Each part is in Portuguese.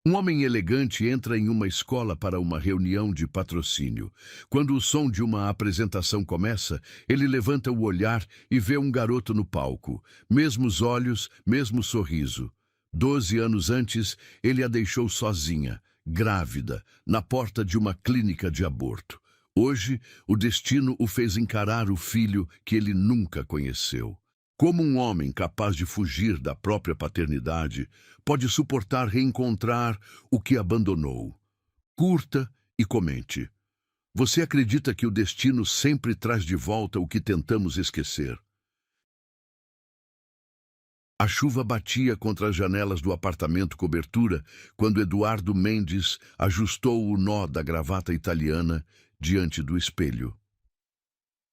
Um homem elegante entra em uma escola para uma reunião de patrocínio. Quando o som de uma apresentação começa, ele levanta o olhar e vê um garoto no palco. Mesmos olhos, mesmo sorriso. 12 anos antes, ele a deixou sozinha, grávida, na porta de uma clínica de aborto. Hoje, o destino o fez encarar o filho que ele nunca conheceu. Como um homem capaz de fugir da própria paternidade pode suportar reencontrar o que abandonou? Curta e comente. Você acredita que o destino sempre traz de volta o que tentamos esquecer? A chuva batia contra as janelas do apartamento cobertura quando Eduardo Mendes ajustou o nó da gravata italiana diante do espelho.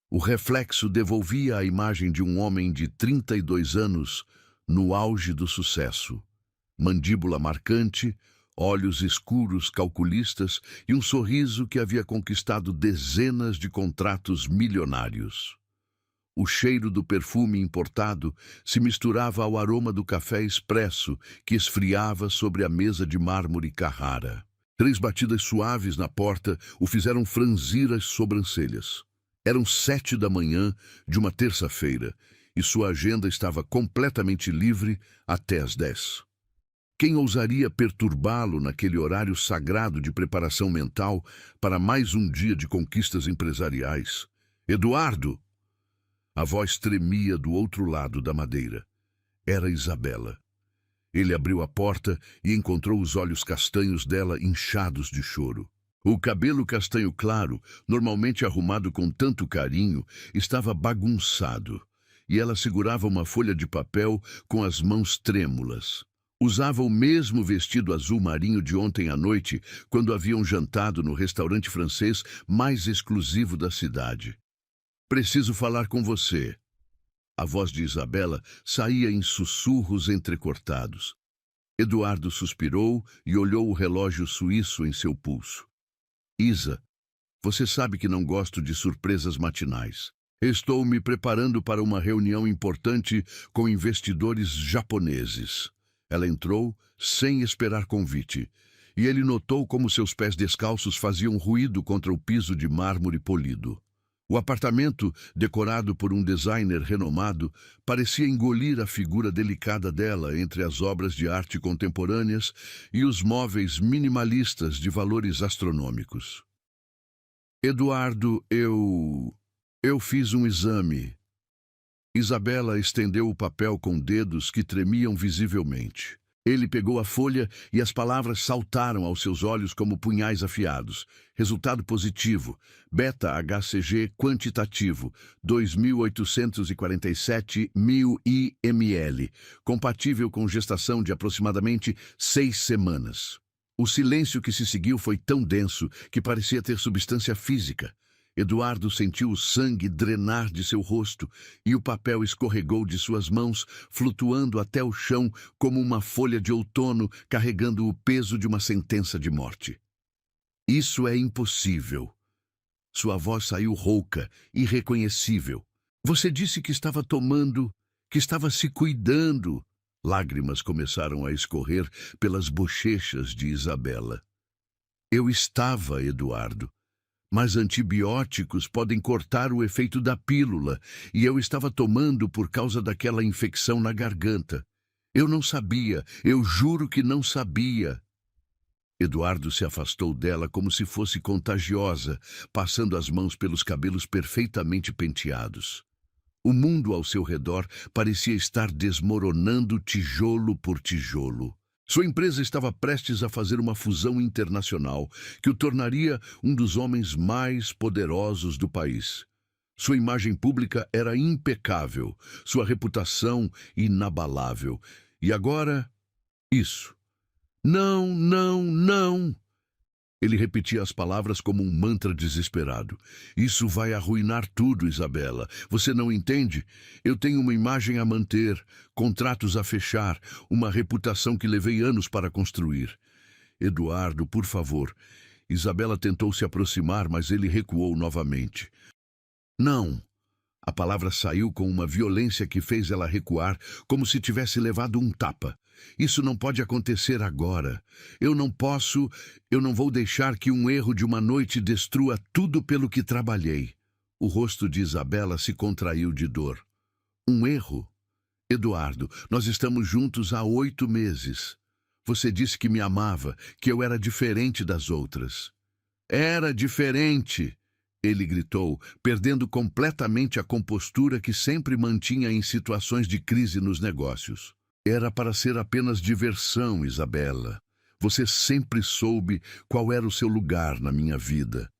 O reflexo devolvia a imagem de um homem de 32 anos no auge do sucesso. Mandíbula marcante, olhos escuros calculistas e um sorriso que havia conquistado dezenas de contratos milionários. O cheiro do perfume importado se misturava ao aroma do café expresso que esfriava sobre a mesa de mármore Carrara. 3 batidas suaves na porta o fizeram franzir as sobrancelhas. Eram 7 da manhã de uma terça-feira e sua agenda estava completamente livre até às 10. Quem ousaria perturbá-lo naquele horário sagrado de preparação mental para mais um dia de conquistas empresariais? Eduardo! A voz tremia do outro lado da madeira. Era Isabela. Ele abriu a porta e encontrou os olhos castanhos dela inchados de choro. O cabelo castanho claro, normalmente arrumado com tanto carinho, estava bagunçado, e ela segurava uma folha de papel com as mãos trêmulas. Usava o mesmo vestido azul marinho de ontem à noite, quando haviam jantado no restaurante francês mais exclusivo da cidade. Preciso falar com você. A voz de Isabela saía em sussurros entrecortados. Eduardo suspirou e olhou o relógio suíço em seu pulso. Isa, você sabe que não gosto de surpresas matinais. Estou me preparando para uma reunião importante com investidores japoneses. Ela entrou sem esperar convite, e ele notou como seus pés descalços faziam ruído contra o piso de mármore polido. O apartamento, decorado por um designer renomado, parecia engolir a figura delicada dela entre as obras de arte contemporâneas e os móveis minimalistas de valores astronômicos. Eduardo, eu fiz um exame. Isabela estendeu o papel com dedos que tremiam visivelmente. Ele pegou a folha e as palavras saltaram aos seus olhos como punhais afiados. Resultado positivo. Beta-HCG quantitativo, 2.847 mil IML. Compatível com gestação de aproximadamente 6 semanas. O silêncio que se seguiu foi tão denso que parecia ter substância física. Eduardo sentiu o sangue drenar de seu rosto e o papel escorregou de suas mãos, flutuando até o chão como uma folha de outono carregando o peso de uma sentença de morte. Isso é impossível. Sua voz saiu rouca, irreconhecível. Você disse que estava tomando, que estava se cuidando. Lágrimas começaram a escorrer pelas bochechas de Isabela. Eu estava, Eduardo. Mas antibióticos podem cortar o efeito da pílula, e eu estava tomando por causa daquela infecção na garganta. Eu não sabia, eu juro que não sabia. Eduardo se afastou dela como se fosse contagiosa, passando as mãos pelos cabelos perfeitamente penteados. O mundo ao seu redor parecia estar desmoronando tijolo por tijolo. Sua empresa estava prestes a fazer uma fusão internacional que o tornaria um dos homens mais poderosos do país. Sua imagem pública era impecável, sua reputação inabalável. E agora, isso. Não, não, não! Ele repetia as palavras como um mantra desesperado. Isso vai arruinar tudo, Isabela. Você não entende? Eu tenho uma imagem a manter, contratos a fechar, uma reputação que levei anos para construir. Eduardo, por favor. Isabela tentou se aproximar, mas ele recuou novamente. Não. A palavra saiu com uma violência que fez ela recuar, como se tivesse levado um tapa. Isso não pode acontecer agora. Eu não vou deixar que um erro de uma noite destrua tudo pelo que trabalhei. O rosto de Isabela se contraiu de dor. Um erro? Eduardo, nós estamos juntos há 8 meses. Você disse que me amava, que eu era diferente das outras. Era diferente! Ele gritou, perdendo completamente a compostura que sempre mantinha em situações de crise nos negócios. Era para ser apenas diversão, Isabela. Você sempre soube qual era o seu lugar na minha vida.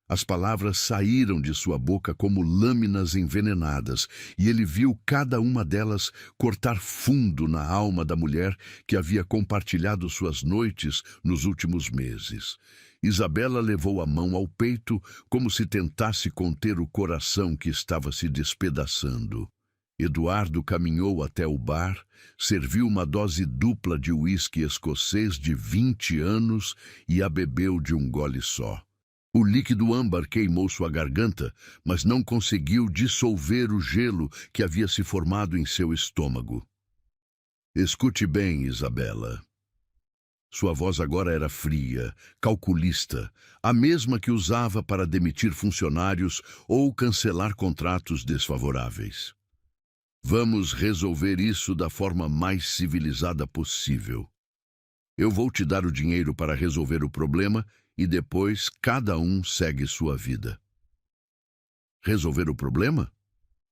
As palavras saíram de sua boca como lâminas envenenadas, e ele viu cada uma delas cortar fundo na alma da mulher que havia compartilhado suas noites nos últimos meses. Isabela levou a mão ao peito como se tentasse conter o coração que estava se despedaçando. Eduardo caminhou até o bar, serviu uma dose dupla de uísque escocês de 20 anos e a bebeu de um gole só. O líquido âmbar queimou sua garganta, mas não conseguiu dissolver o gelo que havia se formado em seu estômago. Escute bem, Isabela. Sua voz agora era fria, calculista, a mesma que usava para demitir funcionários ou cancelar contratos desfavoráveis. Vamos resolver isso da forma mais civilizada possível. Eu vou te dar o dinheiro para resolver o problema e depois cada um segue sua vida. Resolver o problema?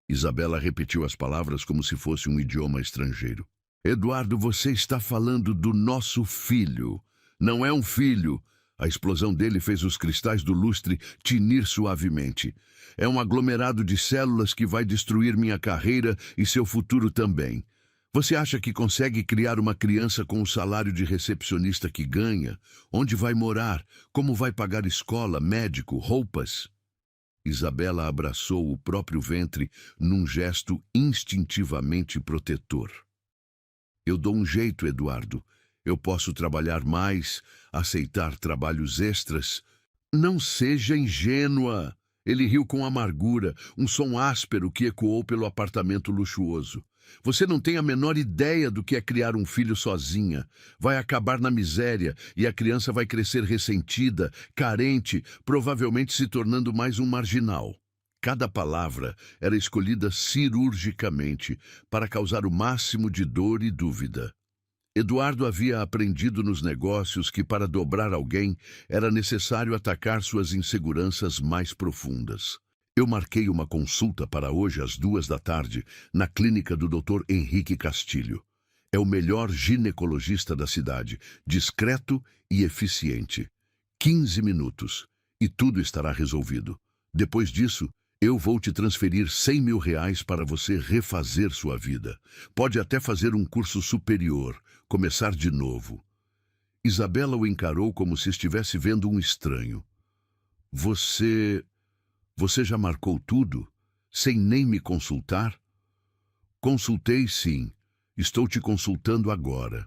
Isabela repetiu as palavras como se fosse um idioma estrangeiro. Eduardo, você está falando do nosso filho. Não é um filho. A explosão dele fez os cristais do lustre tinir suavemente. É um aglomerado de células que vai destruir minha carreira e seu futuro também. Você acha que consegue criar uma criança com o salário de recepcionista que ganha? Onde vai morar? Como vai pagar escola, médico, roupas? Isabela abraçou o próprio ventre num gesto instintivamente protetor. Eu dou um jeito, Eduardo. Eu posso trabalhar mais, aceitar trabalhos extras. Não seja ingênua. Ele riu com amargura, um som áspero que ecoou pelo apartamento luxuoso. Você não tem a menor ideia do que é criar um filho sozinha. Vai acabar na miséria e a criança vai crescer ressentida, carente, provavelmente se tornando mais um marginal. Cada palavra era escolhida cirurgicamente para causar o máximo de dor e dúvida. Eduardo havia aprendido nos negócios que para dobrar alguém era necessário atacar suas inseguranças mais profundas. Eu marquei uma consulta para hoje às 14h na clínica do Dr. Henrique Castilho. É o melhor ginecologista da cidade, discreto e eficiente. 15 minutos e tudo estará resolvido. Depois disso, eu vou te transferir R$100.000 para você refazer sua vida. Pode até fazer um curso superior, começar de novo. Isabela o encarou como se estivesse vendo um estranho. Você já marcou tudo? Sem nem me consultar? Consultei, sim. Estou te consultando agora.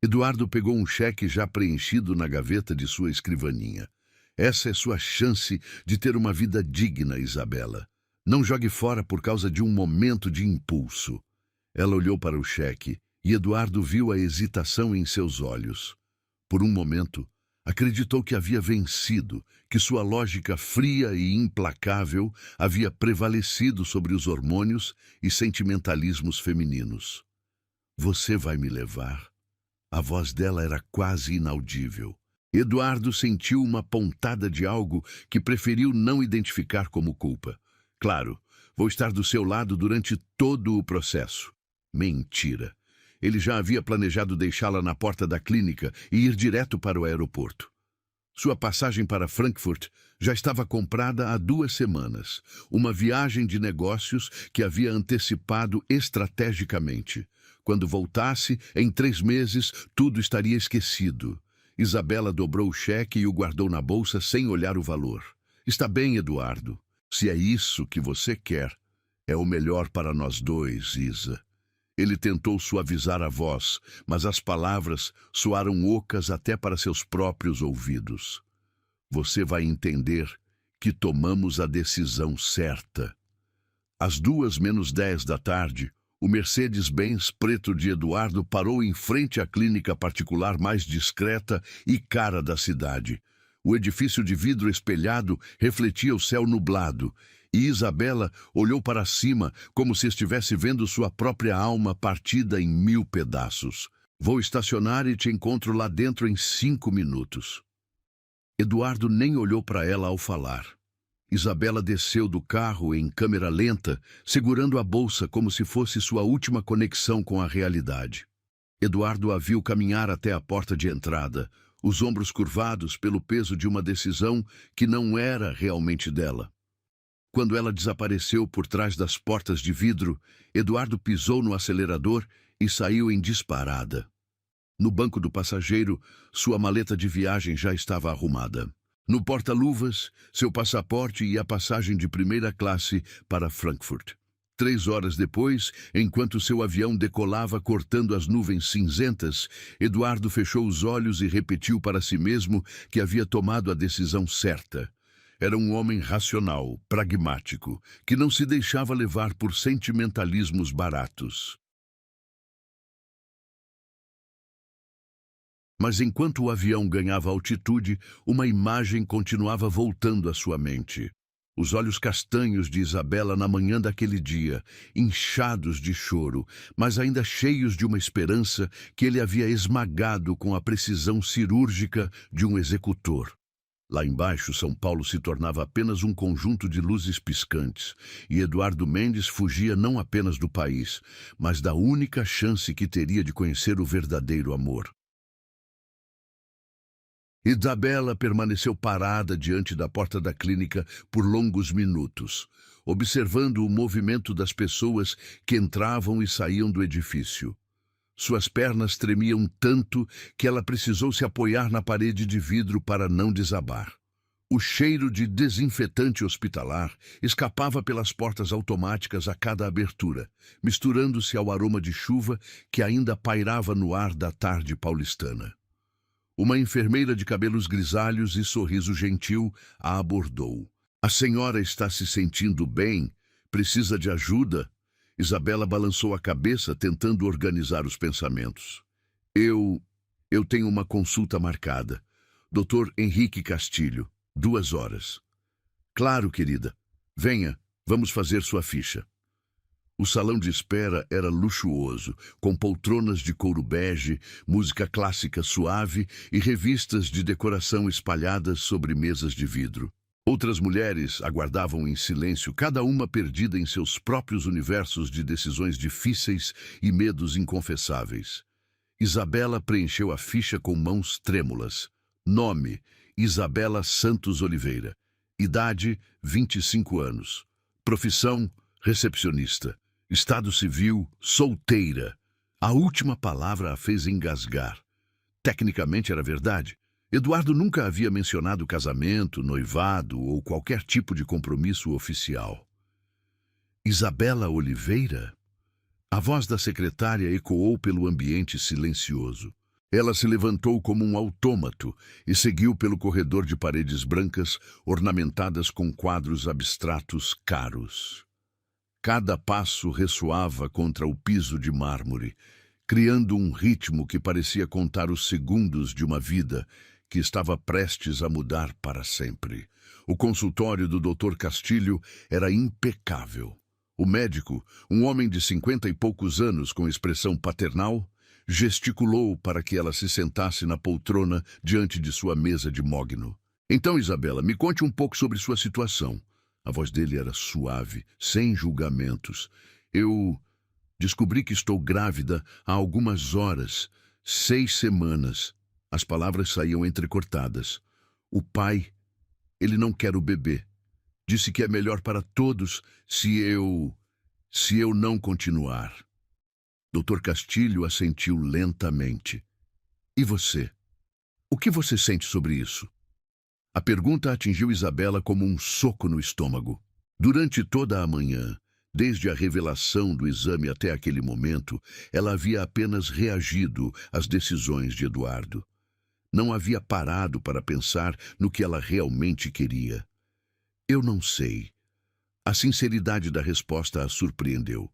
Eduardo pegou um cheque já preenchido na gaveta de sua escrivaninha. Essa é sua chance de ter uma vida digna, Isabela. Não jogue fora por causa de um momento de impulso. Ela olhou para o cheque e Eduardo viu a hesitação em seus olhos. Por um momento, acreditou que havia vencido, que sua lógica fria e implacável havia prevalecido sobre os hormônios e sentimentalismos femininos. Você vai me levar? A voz dela era quase inaudível. Eduardo sentiu uma pontada de algo que preferiu não identificar como culpa. Claro, vou estar do seu lado durante todo o processo. Mentira. Ele já havia planejado deixá-la na porta da clínica e ir direto para o aeroporto. Sua passagem para Frankfurt já estava comprada há 2 semanas. Uma viagem de negócios que havia antecipado estrategicamente. Quando voltasse, em 3 meses, tudo estaria esquecido. Isabela dobrou o cheque e o guardou na bolsa sem olhar o valor. Está bem, Eduardo. Se é isso que você quer, é o melhor para nós dois, Isa. Ele tentou suavizar a voz, mas as palavras soaram ocas até para seus próprios ouvidos. Você vai entender que tomamos a decisão certa. Às 2 menos 10 da tarde, o Mercedes-Benz preto de Eduardo parou em frente à clínica particular mais discreta e cara da cidade. O edifício de vidro espelhado refletia o céu nublado, e Isabela olhou para cima como se estivesse vendo sua própria alma partida em 1000 pedaços. Vou estacionar e te encontro lá dentro em 5 minutos. Eduardo nem olhou para ela ao falar. Isabela desceu do carro em câmera lenta, segurando a bolsa como se fosse sua última conexão com a realidade. Eduardo a viu caminhar até a porta de entrada, os ombros curvados pelo peso de uma decisão que não era realmente dela. Quando ela desapareceu por trás das portas de vidro, Eduardo pisou no acelerador e saiu em disparada. No banco do passageiro, sua maleta de viagem já estava arrumada. No porta-luvas, seu passaporte e a passagem de primeira classe para Frankfurt. 3 horas depois, enquanto seu avião decolava cortando as nuvens cinzentas, Eduardo fechou os olhos e repetiu para si mesmo que havia tomado a decisão certa. Era um homem racional, pragmático, que não se deixava levar por sentimentalismos baratos. Mas enquanto o avião ganhava altitude, uma imagem continuava voltando à sua mente. Os olhos castanhos de Isabela na manhã daquele dia, inchados de choro, mas ainda cheios de uma esperança que ele havia esmagado com a precisão cirúrgica de um executor. Lá embaixo, São Paulo se tornava apenas um conjunto de luzes piscantes, e Eduardo Mendes fugia não apenas do país, mas da única chance que teria de conhecer o verdadeiro amor. Isabela permaneceu parada diante da porta da clínica por longos minutos, observando o movimento das pessoas que entravam e saíam do edifício. Suas pernas tremiam tanto que ela precisou se apoiar na parede de vidro para não desabar. O cheiro de desinfetante hospitalar escapava pelas portas automáticas a cada abertura, misturando-se ao aroma de chuva que ainda pairava no ar da tarde paulistana. Uma enfermeira de cabelos grisalhos e sorriso gentil a abordou. "A senhora está se sentindo bem? Precisa de ajuda?" Isabela balançou a cabeça, tentando organizar os pensamentos. Eu tenho uma consulta marcada. Dr. Henrique Castilho, 2 horas. "Claro, querida. Venha, vamos fazer sua ficha." O salão de espera era luxuoso, com poltronas de couro bege, música clássica suave e revistas de decoração espalhadas sobre mesas de vidro. Outras mulheres aguardavam em silêncio, cada uma perdida em seus próprios universos de decisões difíceis e medos inconfessáveis. Isabela preencheu a ficha com mãos trêmulas. Nome: Isabela Santos Oliveira. Idade: 25 anos. Profissão: recepcionista. Estado civil: solteira. A última palavra a fez engasgar. Tecnicamente era verdade. Eduardo nunca havia mencionado casamento, noivado ou qualquer tipo de compromisso oficial. Isabela Oliveira? A voz da secretária ecoou pelo ambiente silencioso. Ela se levantou como um autômato e seguiu pelo corredor de paredes brancas, ornamentadas com quadros abstratos caros. Cada passo ressoava contra o piso de mármore, criando um ritmo que parecia contar os segundos de uma vida que estava prestes a mudar para sempre. O consultório do Dr. Castilho era impecável. O médico, um homem de 50 e poucos anos com expressão paternal, gesticulou para que ela se sentasse na poltrona diante de sua mesa de mogno. "Então, Isabela, me conte um pouco sobre sua situação." A voz dele era suave, sem julgamentos. "Eu descobri que estou grávida há algumas horas, 6 semanas. As palavras saíam entrecortadas. "O pai, ele não quer o bebê. Disse que é melhor para todos se eu não continuar." Dr. Castilho assentiu lentamente. "E você? O que você sente sobre isso?" A pergunta atingiu Isabela como um soco no estômago. Durante toda a manhã, desde a revelação do exame até aquele momento, ela havia apenas reagido às decisões de Eduardo. Não havia parado para pensar no que ela realmente queria. "Eu não sei. A sinceridade da resposta a surpreendeu.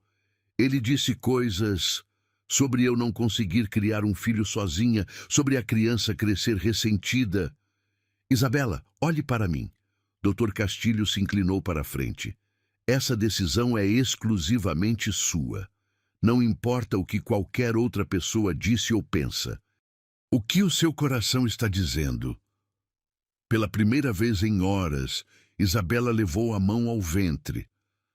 Ele disse coisas sobre eu não conseguir criar um filho sozinha, sobre a criança crescer ressentida. Isabela, olhe para mim. Dr. Castilho se inclinou para a frente. Essa decisão é exclusivamente sua. Não importa o que qualquer outra pessoa disse ou pensa. O que o seu coração está dizendo? Pela primeira vez em horas, Isabela levou a mão ao ventre.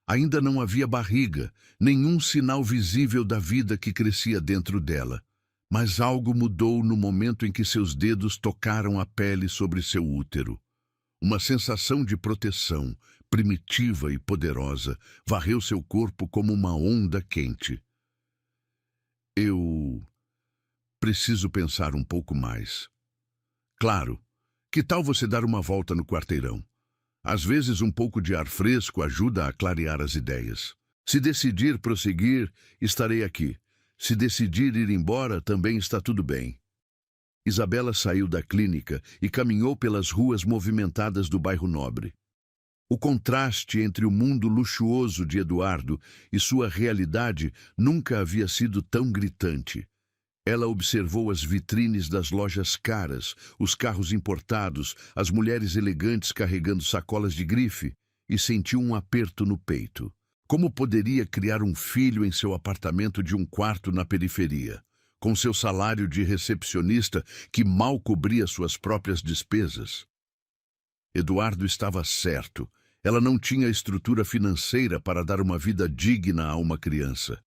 Ainda não havia barriga, nenhum sinal visível da vida que crescia dentro dela. Mas algo mudou no momento em que seus dedos tocaram a pele sobre seu útero. Uma sensação de proteção, primitiva e poderosa, varreu seu corpo como uma onda quente. Eu preciso pensar um pouco mais. Claro, que tal você dar uma volta no quarteirão? Às vezes um pouco de ar fresco ajuda a clarear as ideias. Se decidir prosseguir, estarei aqui. Se decidir ir embora, também está tudo bem. Isabela saiu da clínica e caminhou pelas ruas movimentadas do bairro Nobre. O contraste entre o mundo luxuoso de Eduardo e sua realidade nunca havia sido tão gritante. Ela observou as vitrines das lojas caras, os carros importados, as mulheres elegantes carregando sacolas de grife e sentiu um aperto no peito. Como poderia criar um filho em seu apartamento de um quarto na periferia, com seu salário de recepcionista que mal cobria suas próprias despesas? Eduardo estava certo. Ela não tinha estrutura financeira para dar uma vida digna a uma criança.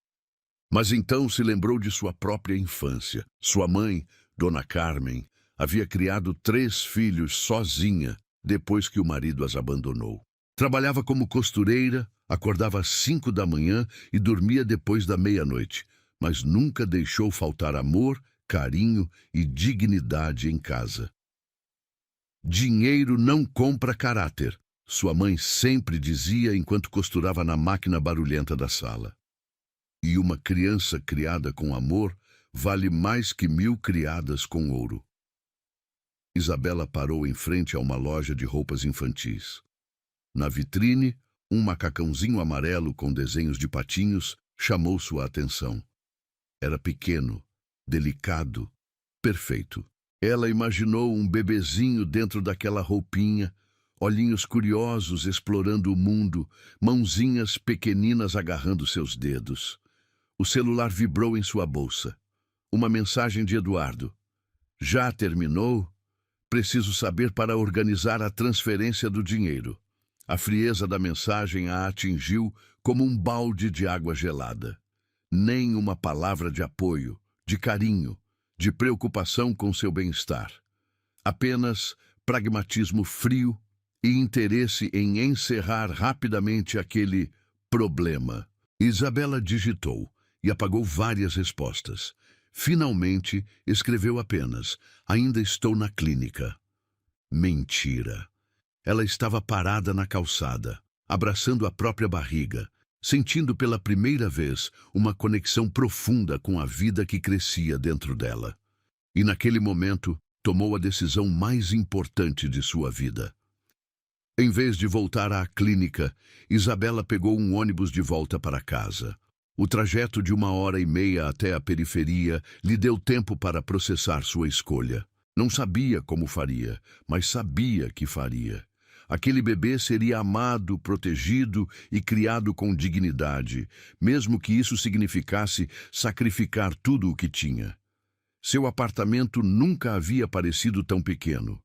Mas então se lembrou de sua própria infância. Sua mãe, Dona Carmen, havia criado 3 filhos sozinha depois que o marido as abandonou. Trabalhava como costureira, acordava às 5 da manhã e dormia depois da meia-noite, mas nunca deixou faltar amor, carinho e dignidade em casa. Dinheiro não compra caráter, sua mãe sempre dizia enquanto costurava na máquina barulhenta da sala. E uma criança criada com amor vale mais que 1000 criadas com ouro. Isabela parou em frente a uma loja de roupas infantis. Na vitrine, um macacãozinho amarelo com desenhos de patinhos chamou sua atenção. Era pequeno, delicado, perfeito. Ela imaginou um bebezinho dentro daquela roupinha, olhinhos curiosos explorando o mundo, mãozinhas pequeninas agarrando seus dedos. O celular vibrou em sua bolsa. Uma mensagem de Eduardo. Já terminou? Preciso saber para organizar a transferência do dinheiro. A frieza da mensagem a atingiu como um balde de água gelada. Nem uma palavra de apoio, de carinho, de preocupação com seu bem-estar. Apenas pragmatismo frio e interesse em encerrar rapidamente aquele problema. Isabela digitou e apagou várias respostas. Finalmente, escreveu apenas: ainda estou na clínica. Mentira. Ela estava parada na calçada, abraçando a própria barriga, sentindo pela primeira vez uma conexão profunda com a vida que crescia dentro dela. E naquele momento, tomou a decisão mais importante de sua vida. Em vez de voltar à clínica, Isabela pegou um ônibus de volta para casa. O trajeto de 1h30 até a periferia lhe deu tempo para processar sua escolha. Não sabia como faria, mas sabia que faria. Aquele bebê seria amado, protegido e criado com dignidade, mesmo que isso significasse sacrificar tudo o que tinha. Seu apartamento nunca havia parecido tão pequeno.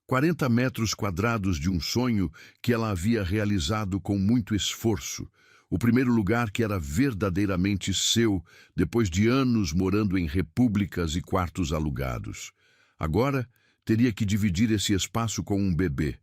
40 metros quadrados de um sonho que ela havia realizado com muito esforço. O primeiro lugar que era verdadeiramente seu, depois de anos morando em repúblicas e quartos alugados. Agora, teria que dividir esse espaço com um bebê.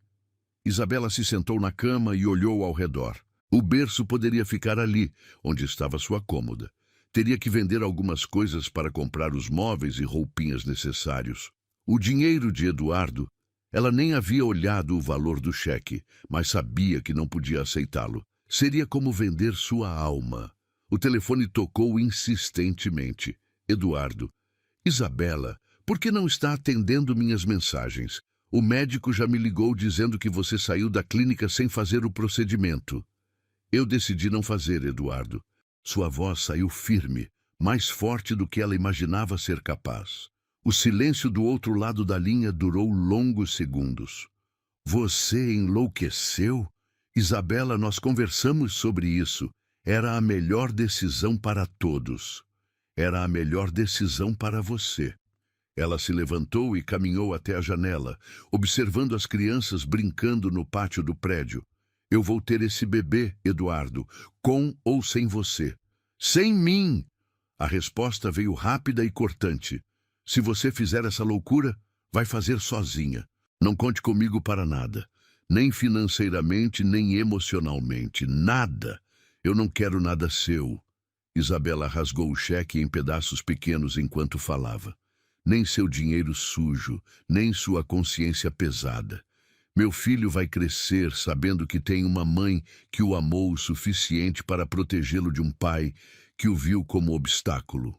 Isabela se sentou na cama e olhou ao redor. O berço poderia ficar ali, onde estava sua cômoda. Teria que vender algumas coisas para comprar os móveis e roupinhas necessários. O dinheiro de Eduardo, ela nem havia olhado o valor do cheque, mas sabia que não podia aceitá-lo. Seria como vender sua alma. O telefone tocou insistentemente. Eduardo. Isabela, por que não está atendendo minhas mensagens? O médico já me ligou dizendo que você saiu da clínica sem fazer o procedimento. Eu decidi não fazer, Eduardo. Sua voz saiu firme, mais forte do que ela imaginava ser capaz. O silêncio do outro lado da linha durou longos segundos. Você enlouqueceu? Isabela, nós conversamos sobre isso. Era a melhor decisão para todos. Era a melhor decisão para você. Ela se levantou e caminhou até a janela, observando as crianças brincando no pátio do prédio. Eu vou ter esse bebê, Eduardo, com ou sem você. Sem mim! A resposta veio rápida e cortante. Se você fizer essa loucura, vai fazer sozinha. Não conte comigo para nada. Nem financeiramente, nem emocionalmente. Nada. Eu não quero nada seu. Isabela rasgou o cheque em pedaços pequenos enquanto falava. Nem seu dinheiro sujo, nem sua consciência pesada. Meu filho vai crescer sabendo que tem uma mãe que o amou o suficiente para protegê-lo de um pai que o viu como obstáculo.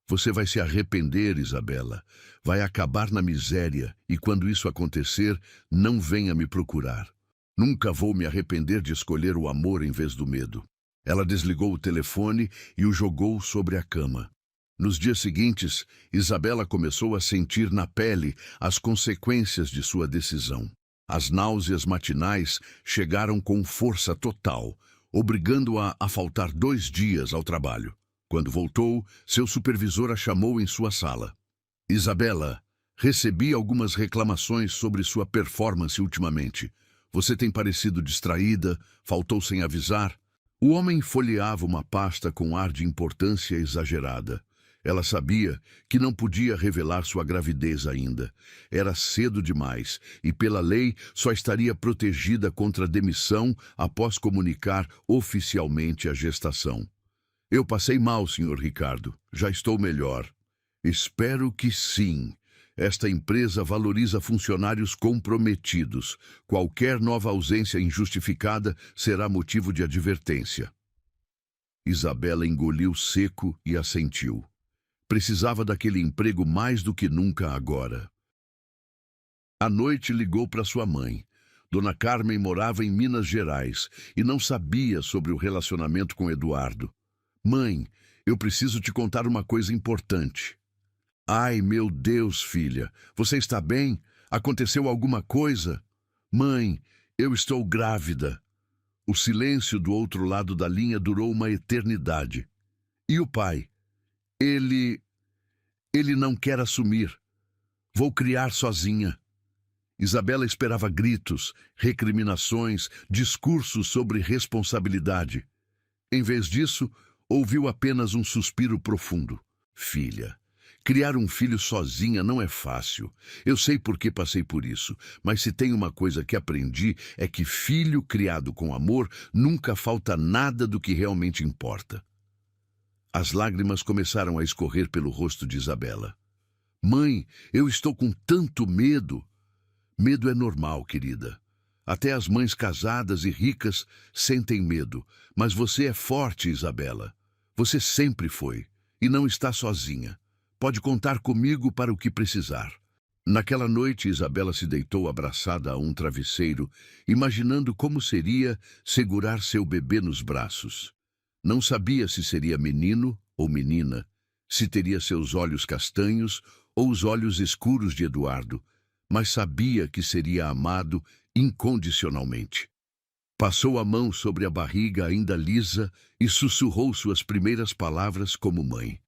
Você vai se arrepender, Isabela. Vai acabar na miséria e quando isso acontecer, não venha me procurar. Nunca vou me arrepender de escolher o amor em vez do medo. Ela desligou o telefone e o jogou sobre a cama. Nos dias seguintes, Isabela começou a sentir na pele as consequências de sua decisão. As náuseas matinais chegaram com força total, obrigando-a a faltar 2 dias ao trabalho. Quando voltou, seu supervisor a chamou em sua sala. Isabela, recebi algumas reclamações sobre sua performance ultimamente. Você tem parecido distraída, faltou sem avisar. O homem folheava uma pasta com ar de importância exagerada. Ela sabia que não podia revelar sua gravidez ainda. Era cedo demais e, pela lei, só estaria protegida contra demissão após comunicar oficialmente a gestação. Eu passei mal, Sr. Ricardo. Já estou melhor. Espero que sim. Esta empresa valoriza funcionários comprometidos. Qualquer nova ausência injustificada será motivo de advertência. Isabela engoliu seco e assentiu. Precisava daquele emprego mais do que nunca agora. À noite ligou para sua mãe. Dona Carmen morava em Minas Gerais e não sabia sobre o relacionamento com Eduardo. Mãe, eu preciso te contar uma coisa importante. Ai, meu Deus, filha, você está bem? Aconteceu alguma coisa? Mãe, eu estou grávida. O silêncio do outro lado da linha durou uma eternidade. E o pai? Ele não quer assumir. Vou criar sozinha. Isabela esperava gritos, recriminações, discursos sobre responsabilidade. Em vez disso, ouviu apenas um suspiro profundo. Filha, criar um filho sozinha não é fácil. Eu sei porque passei por isso, mas se tem uma coisa que aprendi é que filho criado com amor nunca falta nada do que realmente importa. As lágrimas começaram a escorrer pelo rosto de Isabela. Mãe, eu estou com tanto medo. Medo é normal, querida. Até as mães casadas e ricas sentem medo, mas você é forte, Isabela. Você sempre foi, e não está sozinha. Pode contar comigo para o que precisar. Naquela noite, Isabela se deitou abraçada a um travesseiro, imaginando como seria segurar seu bebê nos braços. Não sabia se seria menino ou menina, se teria seus olhos castanhos ou os olhos escuros de Eduardo, mas sabia que seria amado incondicionalmente. Passou a mão sobre a barriga ainda lisa e sussurrou suas primeiras palavras como mãe.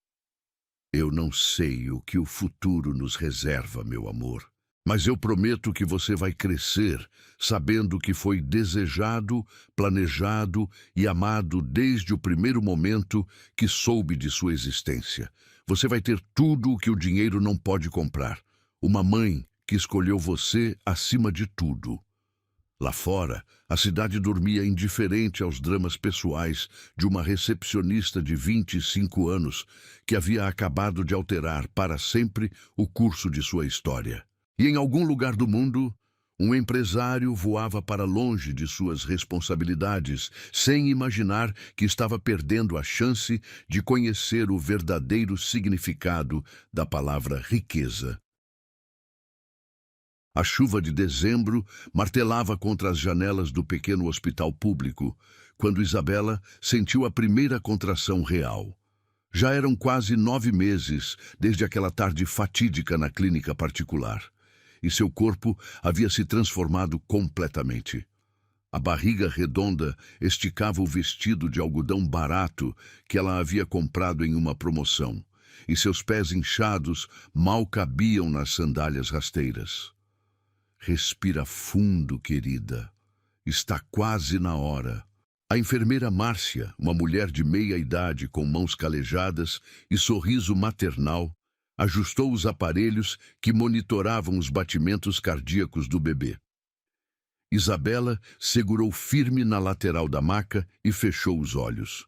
Eu não sei o que o futuro nos reserva, meu amor, mas eu prometo que você vai crescer sabendo que foi desejado, planejado e amado desde o primeiro momento que soube de sua existência. Você vai ter tudo o que o dinheiro não pode comprar. Uma mãe que escolheu você acima de tudo. Lá fora, a cidade dormia indiferente aos dramas pessoais de uma recepcionista de 25 anos que havia acabado de alterar para sempre o curso de sua história. E em algum lugar do mundo, um empresário voava para longe de suas responsabilidades, sem imaginar que estava perdendo a chance de conhecer o verdadeiro significado da palavra riqueza. A chuva de dezembro martelava contra as janelas do pequeno hospital público, quando Isabela sentiu a primeira contração real. Já eram quase 9 meses desde aquela tarde fatídica na clínica particular, e seu corpo havia se transformado completamente. A barriga redonda esticava o vestido de algodão barato que ela havia comprado em uma promoção, e seus pés inchados mal cabiam nas sandálias rasteiras. Respira fundo, querida. Está quase na hora. A enfermeira Márcia, uma mulher de meia idade com mãos calejadas e sorriso maternal, ajustou os aparelhos que monitoravam os batimentos cardíacos do bebê. Isabela segurou firme na lateral da maca e fechou os olhos.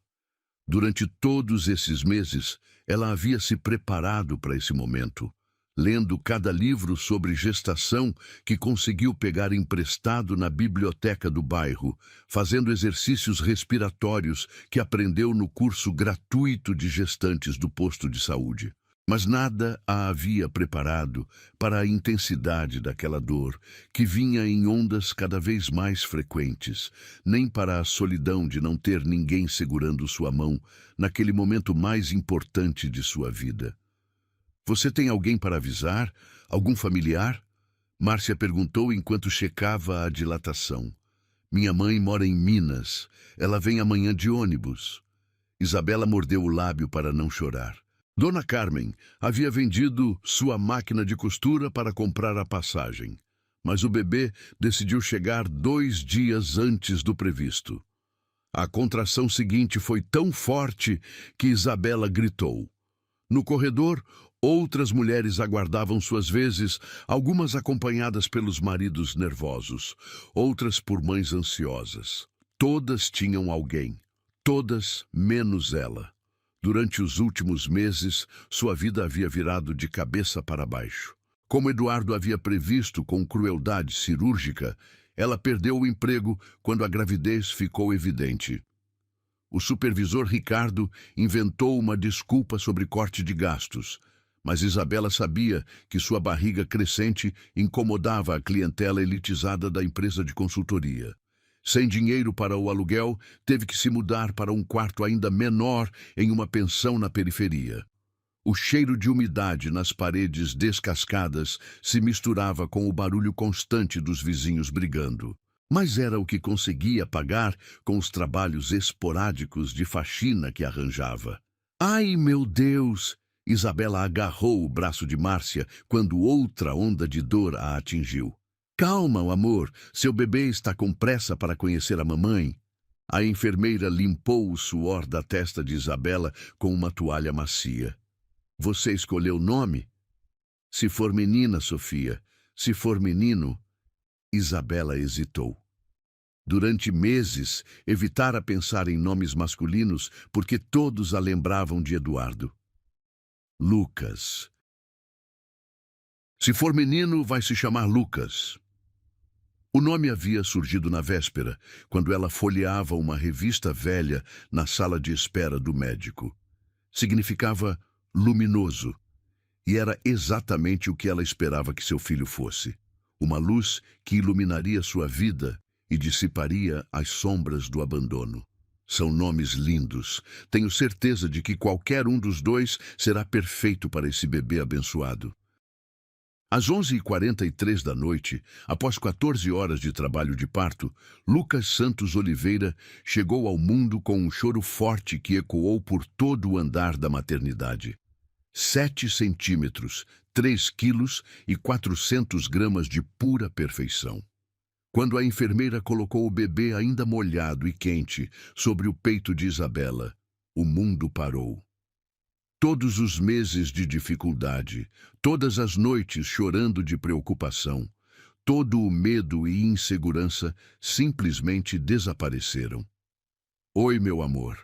Durante todos esses meses, ela havia se preparado para esse momento, lendo cada livro sobre gestação que conseguiu pegar emprestado na biblioteca do bairro, fazendo exercícios respiratórios que aprendeu no curso gratuito de gestantes do posto de saúde. Mas nada a havia preparado para a intensidade daquela dor, que vinha em ondas cada vez mais frequentes, nem para a solidão de não ter ninguém segurando sua mão naquele momento mais importante de sua vida. "Você tem alguém para avisar? Algum familiar?" Márcia perguntou enquanto checava a dilatação. "Minha mãe mora em Minas. Ela vem amanhã de ônibus." Isabela mordeu o lábio para não chorar. Dona Carmen havia vendido sua máquina de costura para comprar a passagem, mas o bebê decidiu chegar 2 dias antes do previsto. A contração seguinte foi tão forte que Isabela gritou. No corredor, outras mulheres aguardavam suas vezes, algumas acompanhadas pelos maridos nervosos, outras por mães ansiosas. Todas tinham alguém, todas menos ela. Durante os últimos meses, sua vida havia virado de cabeça para baixo. Como Eduardo havia previsto com crueldade cirúrgica, ela perdeu o emprego quando a gravidez ficou evidente. O supervisor Ricardo inventou uma desculpa sobre corte de gastos, mas Isabela sabia que sua barriga crescente incomodava a clientela elitizada da empresa de consultoria. Sem dinheiro para o aluguel, teve que se mudar para um quarto ainda menor em uma pensão na periferia. O cheiro de umidade nas paredes descascadas se misturava com o barulho constante dos vizinhos brigando. Mas era o que conseguia pagar com os trabalhos esporádicos de faxina que arranjava. "Ai, meu Deus!" Isabela agarrou o braço de Márcia quando outra onda de dor a atingiu. "Calma, amor, seu bebê está com pressa para conhecer a mamãe." A enfermeira limpou o suor da testa de Isabela com uma toalha macia. "Você escolheu o nome?" "Se for menina, Sofia. Se for menino..." Isabela hesitou. Durante meses, evitara pensar em nomes masculinos porque todos a lembravam de Eduardo. "Lucas. Se for menino, vai se chamar Lucas." O nome havia surgido na véspera, quando ela folheava uma revista velha na sala de espera do médico. Significava luminoso, e era exatamente o que ela esperava que seu filho fosse. Uma luz que iluminaria sua vida e dissiparia as sombras do abandono. São nomes lindos. Tenho certeza de que qualquer um dos dois será perfeito para esse bebê abençoado. Às 11h43 da noite, após 14 horas de trabalho de parto, Lucas Santos Oliveira chegou ao mundo com um choro forte que ecoou por todo o andar da maternidade. 7 centímetros, 3 quilos e 400 gramas de pura perfeição. Quando a enfermeira colocou o bebê ainda molhado e quente sobre o peito de Isabela, o mundo parou. Todos os meses de dificuldade, todas as noites chorando de preocupação, todo o medo e insegurança simplesmente desapareceram. "Oi, meu amor."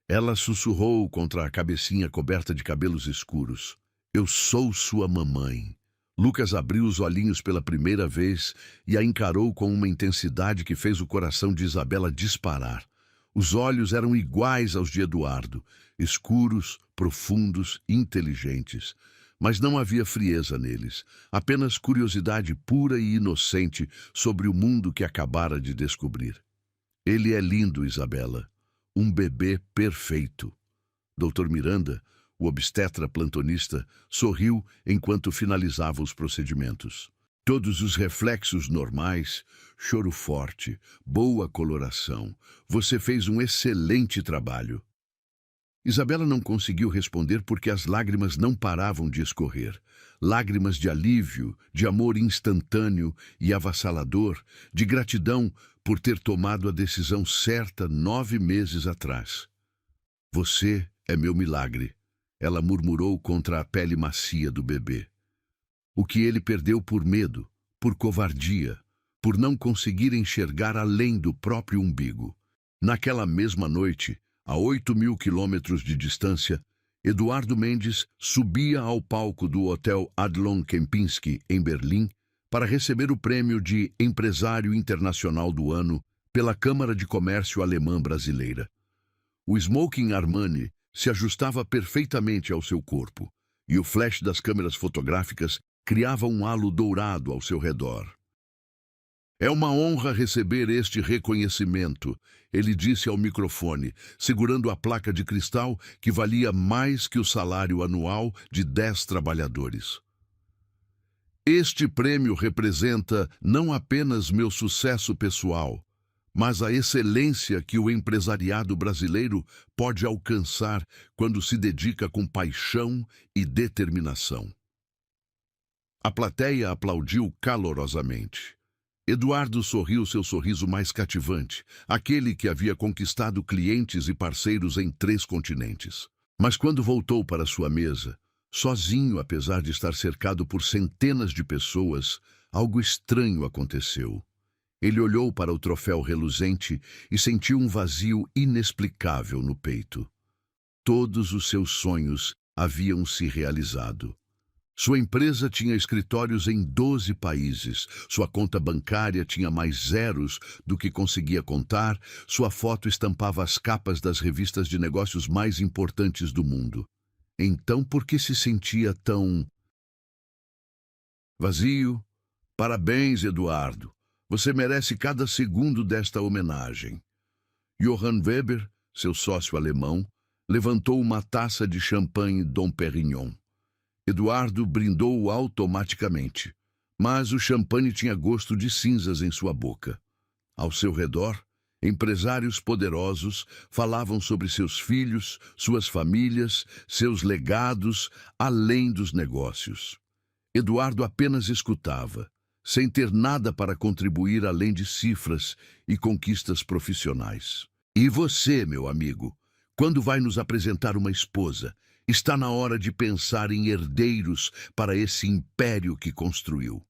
Ela sussurrou contra a cabecinha coberta de cabelos escuros. "Eu sou sua mamãe." Lucas abriu os olhinhos pela primeira vez e a encarou com uma intensidade que fez o coração de Isabela disparar. Os olhos eram iguais aos de Eduardo, escuros, profundos, inteligentes, Mas não havia frieza neles, apenas curiosidade pura e inocente sobre o mundo que acabara de descobrir. Ele é lindo, Isabela. Um bebê perfeito. Dr. Miranda, o obstetra plantonista, sorriu enquanto finalizava os procedimentos. Todos os reflexos normais, choro forte, boa coloração. Você fez um excelente trabalho. Isabela não conseguiu responder porque as lágrimas não paravam de escorrer. Lágrimas de alívio, de amor instantâneo e avassalador, de gratidão por ter tomado a decisão certa 9 meses atrás. Você é meu milagre, ela murmurou contra a pele macia do bebê. O que ele perdeu por medo, por covardia, por não conseguir enxergar além do próprio umbigo. Naquela mesma noite, a 8.000 quilômetros de distância, Eduardo Mendes subia ao palco do Hotel Adlon Kempinski, em Berlim, para receber o prêmio de Empresário Internacional do Ano pela Câmara de Comércio Alemã Brasileira. O smoking Armani se ajustava perfeitamente ao seu corpo, e o flash das câmeras fotográficas criava um halo dourado ao seu redor. É uma honra receber este reconhecimento, ele disse ao microfone, segurando a placa de cristal que valia mais que o salário anual de 10 trabalhadores. Este prêmio representa não apenas meu sucesso pessoal, mas a excelência que o empresariado brasileiro pode alcançar quando se dedica com paixão e determinação. A plateia aplaudiu calorosamente. Eduardo sorriu seu sorriso mais cativante, aquele que havia conquistado clientes e parceiros em 3 continentes. Mas quando voltou para sua mesa, sozinho apesar de estar cercado por centenas de pessoas, algo estranho aconteceu. Ele olhou para o troféu reluzente e sentiu um vazio inexplicável no peito. Todos os seus sonhos haviam se realizado. Sua empresa tinha escritórios em 12 países, sua conta bancária tinha mais zeros do que conseguia contar, sua foto estampava as capas das revistas de negócios mais importantes do mundo. Então, por que se sentia tão vazio? Parabéns, Eduardo. Você merece cada segundo desta homenagem. Johann Weber, seu sócio alemão, levantou uma taça de champanhe Dom Perignon. Eduardo brindou automaticamente, mas o champanhe tinha gosto de cinzas em sua boca. Ao seu redor, empresários poderosos falavam sobre seus filhos, suas famílias, seus legados, além dos negócios. Eduardo apenas escutava, sem ter nada para contribuir além de cifras e conquistas profissionais. E você, meu amigo, quando vai nos apresentar uma esposa? Está na hora de pensar em herdeiros para esse império que construiu.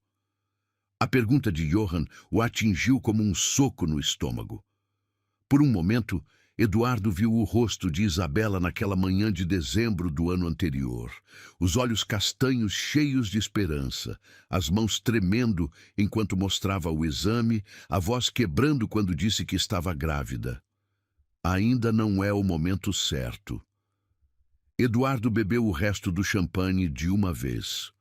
A pergunta de Johann o atingiu como um soco no estômago. Por um momento, Eduardo viu o rosto de Isabela naquela manhã de dezembro do ano anterior. Os olhos castanhos cheios de esperança, as mãos tremendo enquanto mostrava o exame, a voz quebrando quando disse que estava grávida. Ainda não é o momento certo. Eduardo bebeu o resto do champanhe de uma vez.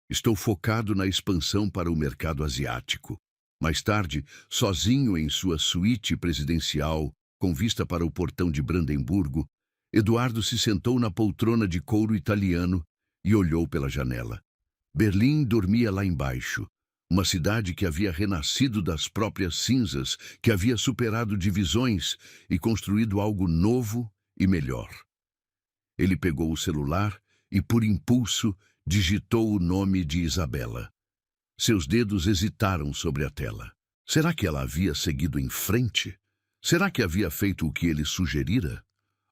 Estou focado na expansão para o mercado asiático. Mais tarde, sozinho em sua suíte presidencial, com vista para o portão de Brandemburgo, Eduardo se sentou na poltrona de couro italiano e olhou pela janela. Berlim dormia lá embaixo, uma cidade que havia renascido das próprias cinzas, que havia superado divisões e construído algo novo e melhor. Ele pegou o celular e, por impulso, digitou o nome de Isabela. Seus dedos hesitaram sobre a tela. Será que ela havia seguido em frente? Será que havia feito o que ele sugerira?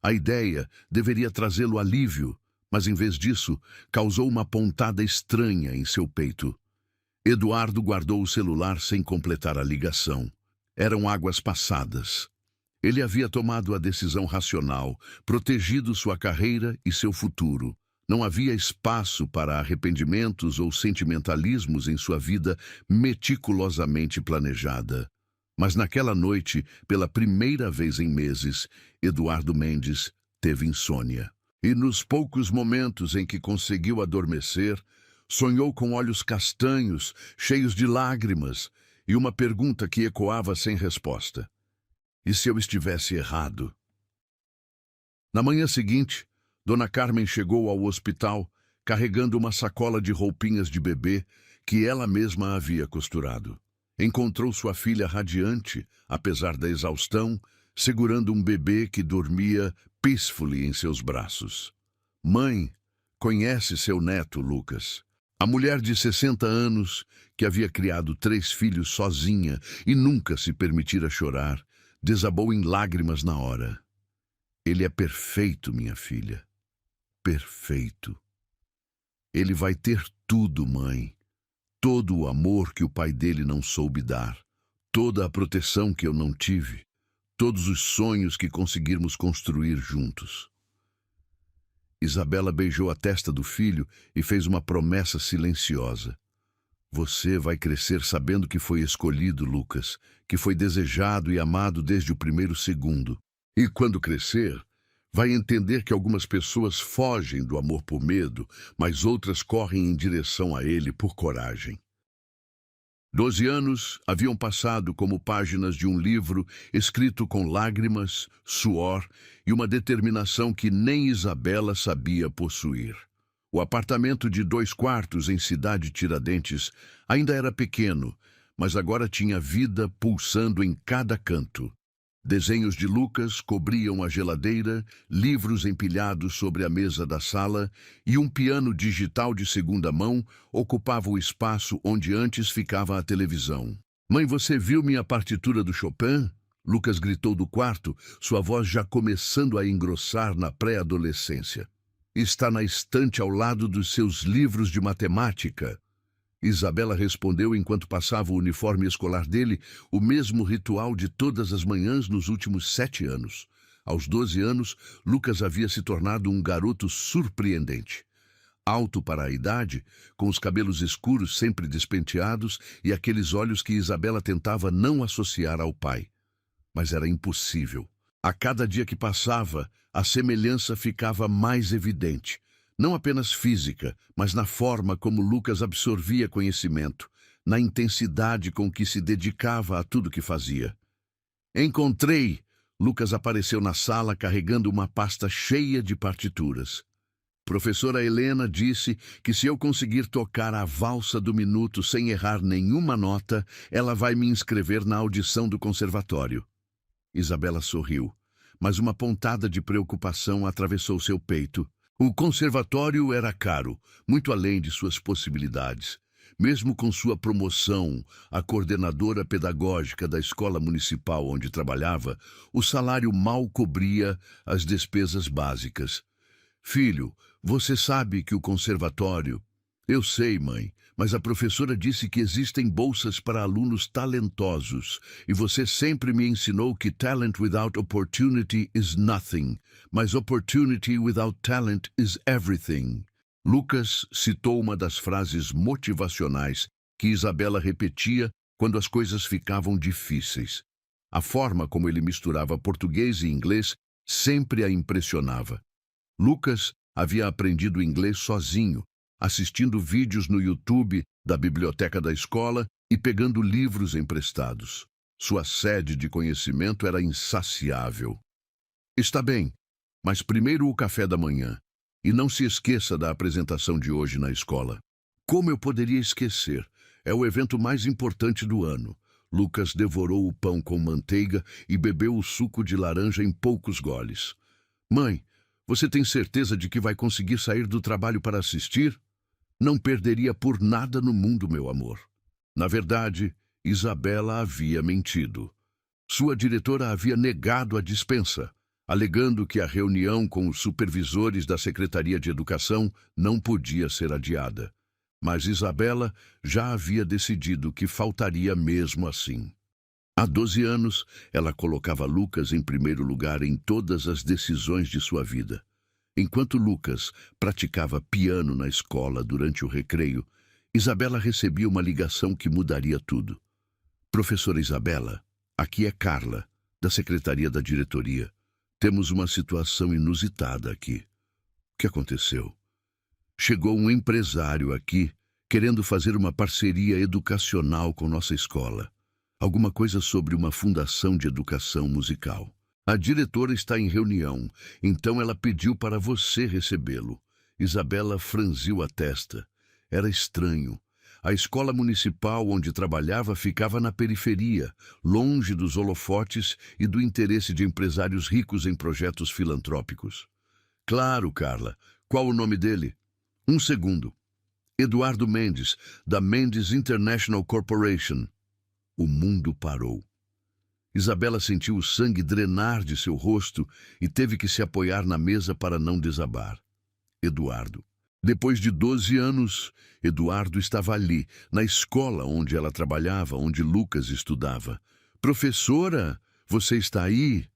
A ideia deveria trazê-lo alívio, mas em vez disso, causou uma pontada estranha em seu peito. Eduardo guardou o celular sem completar a ligação. Eram águas passadas. Ele havia tomado a decisão racional, protegido sua carreira e seu futuro. Não havia espaço para arrependimentos ou sentimentalismos em sua vida meticulosamente planejada. Mas naquela noite, pela primeira vez em meses, Eduardo Mendes teve insônia. E nos poucos momentos em que conseguiu adormecer, sonhou com olhos castanhos, cheios de lágrimas, e uma pergunta que ecoava sem resposta. E se eu estivesse errado? Na manhã seguinte, Dona Carmen chegou ao hospital carregando uma sacola de roupinhas de bebê que ela mesma havia costurado. Encontrou sua filha radiante, apesar da exaustão, segurando um bebê que dormia peacefully em seus braços. Mãe, conhece seu neto, Lucas. A mulher de 60 anos, que havia criado 3 filhos sozinha e nunca se permitira chorar, desabou em lágrimas na hora. Ele é perfeito, minha filha. Perfeito. Ele vai ter tudo, mãe. Todo o amor que o pai dele não soube dar. Toda a proteção que eu não tive. Todos os sonhos que conseguirmos construir juntos. Isabela beijou a testa do filho e fez uma promessa silenciosa. Você vai crescer sabendo que foi escolhido, Lucas, que foi desejado e amado desde o primeiro segundo. E quando crescer, vai entender que algumas pessoas fogem do amor por medo, mas outras correm em direção a ele por coragem. 12 anos haviam passado como páginas de um livro escrito com lágrimas, suor e uma determinação que nem Isabela sabia possuir. O apartamento de 2 quartos em Cidade Tiradentes ainda era pequeno, mas agora tinha vida pulsando em cada canto. Desenhos de Lucas cobriam a geladeira, livros empilhados sobre a mesa da sala e um piano digital de segunda mão ocupava o espaço onde antes ficava a televisão. Mãe, você viu minha partitura do Chopin? Lucas gritou do quarto, sua voz já começando a engrossar na pré-adolescência. Está na estante ao lado dos seus livros de matemática. Isabela respondeu enquanto passava o uniforme escolar dele, o mesmo ritual de todas as manhãs nos últimos 7 anos. Aos 12 anos, Lucas havia se tornado um garoto surpreendente. Alto para a idade, com os cabelos escuros sempre despenteados e aqueles olhos que Isabela tentava não associar ao pai. Mas era impossível. A cada dia que passava, a semelhança ficava mais evidente. Não apenas física, mas na forma como Lucas absorvia conhecimento, na intensidade com que se dedicava a tudo que fazia. Encontrei! Lucas apareceu na sala carregando uma pasta cheia de partituras. Professora Helena disse que se eu conseguir tocar a valsa do minuto sem errar nenhuma nota, ela vai me inscrever na audição do conservatório. Isabela sorriu, mas uma pontada de preocupação atravessou seu peito. O conservatório era caro, muito além de suas possibilidades. Mesmo com sua promoção a coordenadora pedagógica da escola municipal onde trabalhava, o salário mal cobria as despesas básicas. Filho, você sabe que o conservatório... Eu sei, mãe, mas a professora disse que existem bolsas para alunos talentosos, e você sempre me ensinou que talent without opportunity is nothing, mas opportunity without talent is everything. Lucas citou uma das frases motivacionais que Isabela repetia quando as coisas ficavam difíceis. A forma como ele misturava português e inglês sempre a impressionava. Lucas havia aprendido inglês sozinho, assistindo vídeos no YouTube da biblioteca da escola e pegando livros emprestados. Sua sede de conhecimento era insaciável. Está bem, mas primeiro o café da manhã. E não se esqueça da apresentação de hoje na escola. Como eu poderia esquecer? É o evento mais importante do ano. Lucas devorou o pão com manteiga e bebeu o suco de laranja em poucos goles. Mãe, você tem certeza de que vai conseguir sair do trabalho para assistir? Não perderia por nada no mundo, meu amor. Na verdade, Isabela havia mentido. Sua diretora havia negado a dispensa, alegando que a reunião com os supervisores da Secretaria de Educação não podia ser adiada. Mas Isabela já havia decidido que faltaria mesmo assim. Há 12 anos, ela colocava Lucas em primeiro lugar em todas as decisões de sua vida. Enquanto Lucas praticava piano na escola durante o recreio, Isabela recebia uma ligação que mudaria tudo. Professora Isabela, aqui é Carla, da Secretaria da Diretoria. Temos uma situação inusitada aqui. que aconteceu? Chegou um empresário aqui querendo fazer uma parceria educacional com nossa escola. Alguma coisa sobre uma fundação de educação musical. A diretora está em reunião, então ela pediu para você recebê-lo. Isabela franziu a testa. Era estranho. A escola municipal onde trabalhava ficava na periferia, longe dos holofotes e do interesse de empresários ricos em projetos filantrópicos. Claro, Carla. Qual o nome dele? Um segundo. Eduardo Mendes, da Mendes International Corporation. O mundo parou. Isabela sentiu o sangue drenar de seu rosto e teve que se apoiar na mesa para não desabar. Eduardo. Depois de 12 anos, Eduardo estava ali, na escola onde ela trabalhava, onde Lucas estudava. Professora, você está aí?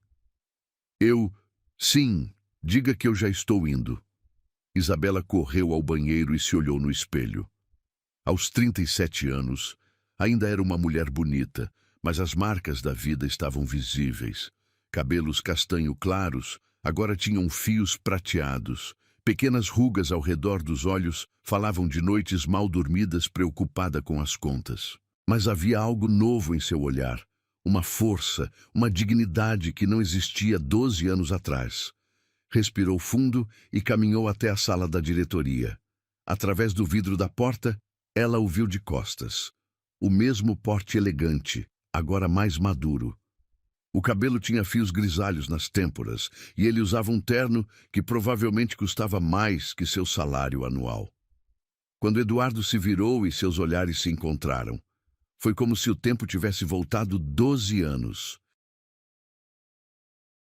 Sim, diga que eu já estou indo. Isabela correu ao banheiro e se olhou no espelho. Aos 37 anos, ainda era uma mulher bonita, mas as marcas da vida estavam visíveis. Cabelos castanho claros agora tinham fios prateados. Pequenas rugas ao redor dos olhos falavam de noites mal dormidas, preocupada com as contas. Mas havia algo novo em seu olhar, uma força, uma dignidade que não existia 12 anos atrás. Respirou fundo e caminhou até a sala da diretoria. Através do vidro da porta, ela o viu de costas. O mesmo porte elegante, agora mais maduro. O cabelo tinha fios grisalhos nas têmporas e ele usava um terno que provavelmente custava mais que seu salário anual. Quando Eduardo se virou e seus olhares se encontraram, foi como se o tempo tivesse voltado 12 anos.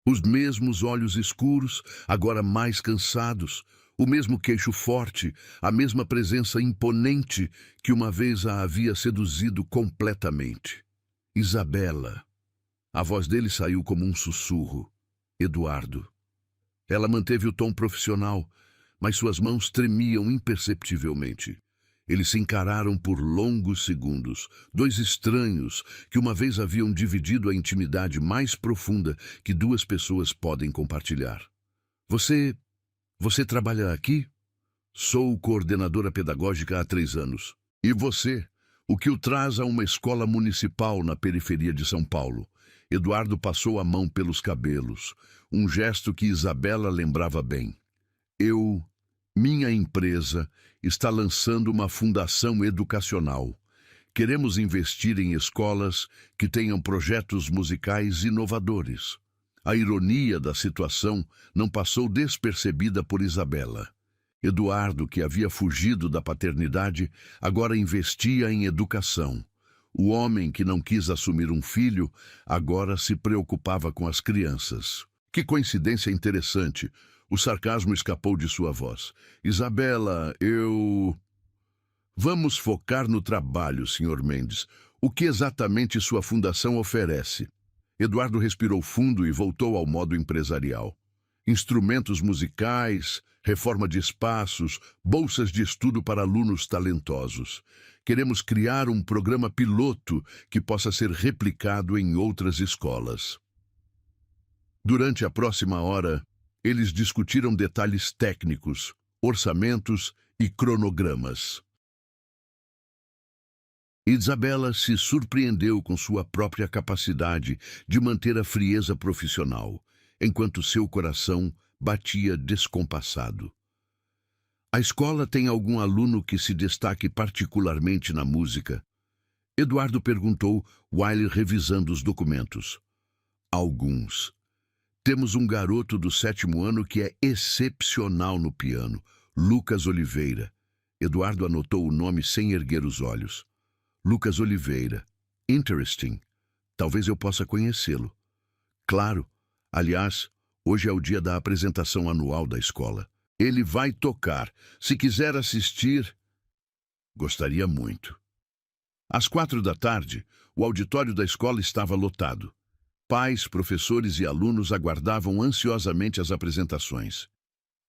Os mesmos olhos escuros, agora mais cansados, o mesmo queixo forte, a mesma presença imponente que uma vez a havia seduzido completamente. Isabela. A voz dele saiu como um sussurro. Eduardo. Ela manteve o tom profissional, mas suas mãos tremiam imperceptivelmente. Eles se encararam por longos segundos, dois estranhos que uma vez haviam dividido a intimidade mais profunda que duas pessoas podem compartilhar. Você trabalha aqui? Sou coordenadora pedagógica há 3 anos. E você? O que o traz a uma escola municipal na periferia de São Paulo? Eduardo passou a mão pelos cabelos, um gesto que Isabela lembrava bem. Minha empresa está lançando uma fundação educacional. Queremos investir em escolas que tenham projetos musicais inovadores. A ironia da situação não passou despercebida por Isabela. Eduardo, que havia fugido da paternidade, agora investia em educação. O homem que não quis assumir um filho, agora se preocupava com as crianças. Que coincidência interessante. O sarcasmo escapou de sua voz. Isabela, Vamos focar no trabalho, Sr. Mendes. O que exatamente sua fundação oferece? Eduardo respirou fundo e voltou ao modo empresarial. Instrumentos musicais, reforma de espaços, bolsas de estudo para alunos talentosos. Queremos criar um programa piloto que possa ser replicado em outras escolas. Durante a próxima hora, eles discutiram detalhes técnicos, orçamentos e cronogramas. Isabela se surpreendeu com sua própria capacidade de manter a frieza profissional, enquanto seu coração batia descompassado. A escola tem algum aluno que se destaque particularmente na música? Eduardo perguntou, Wiley revisando os documentos. Alguns. Temos um garoto do 7º ano que é excepcional no piano, Lucas Oliveira. Eduardo anotou o nome sem erguer os olhos. Lucas Oliveira. Interesting. Talvez eu possa conhecê-lo. Claro. Aliás, hoje é o dia da apresentação anual da escola. Ele vai tocar. Se quiser assistir, gostaria muito. Às 4 da tarde, o auditório da escola estava lotado. Pais, professores e alunos aguardavam ansiosamente as apresentações.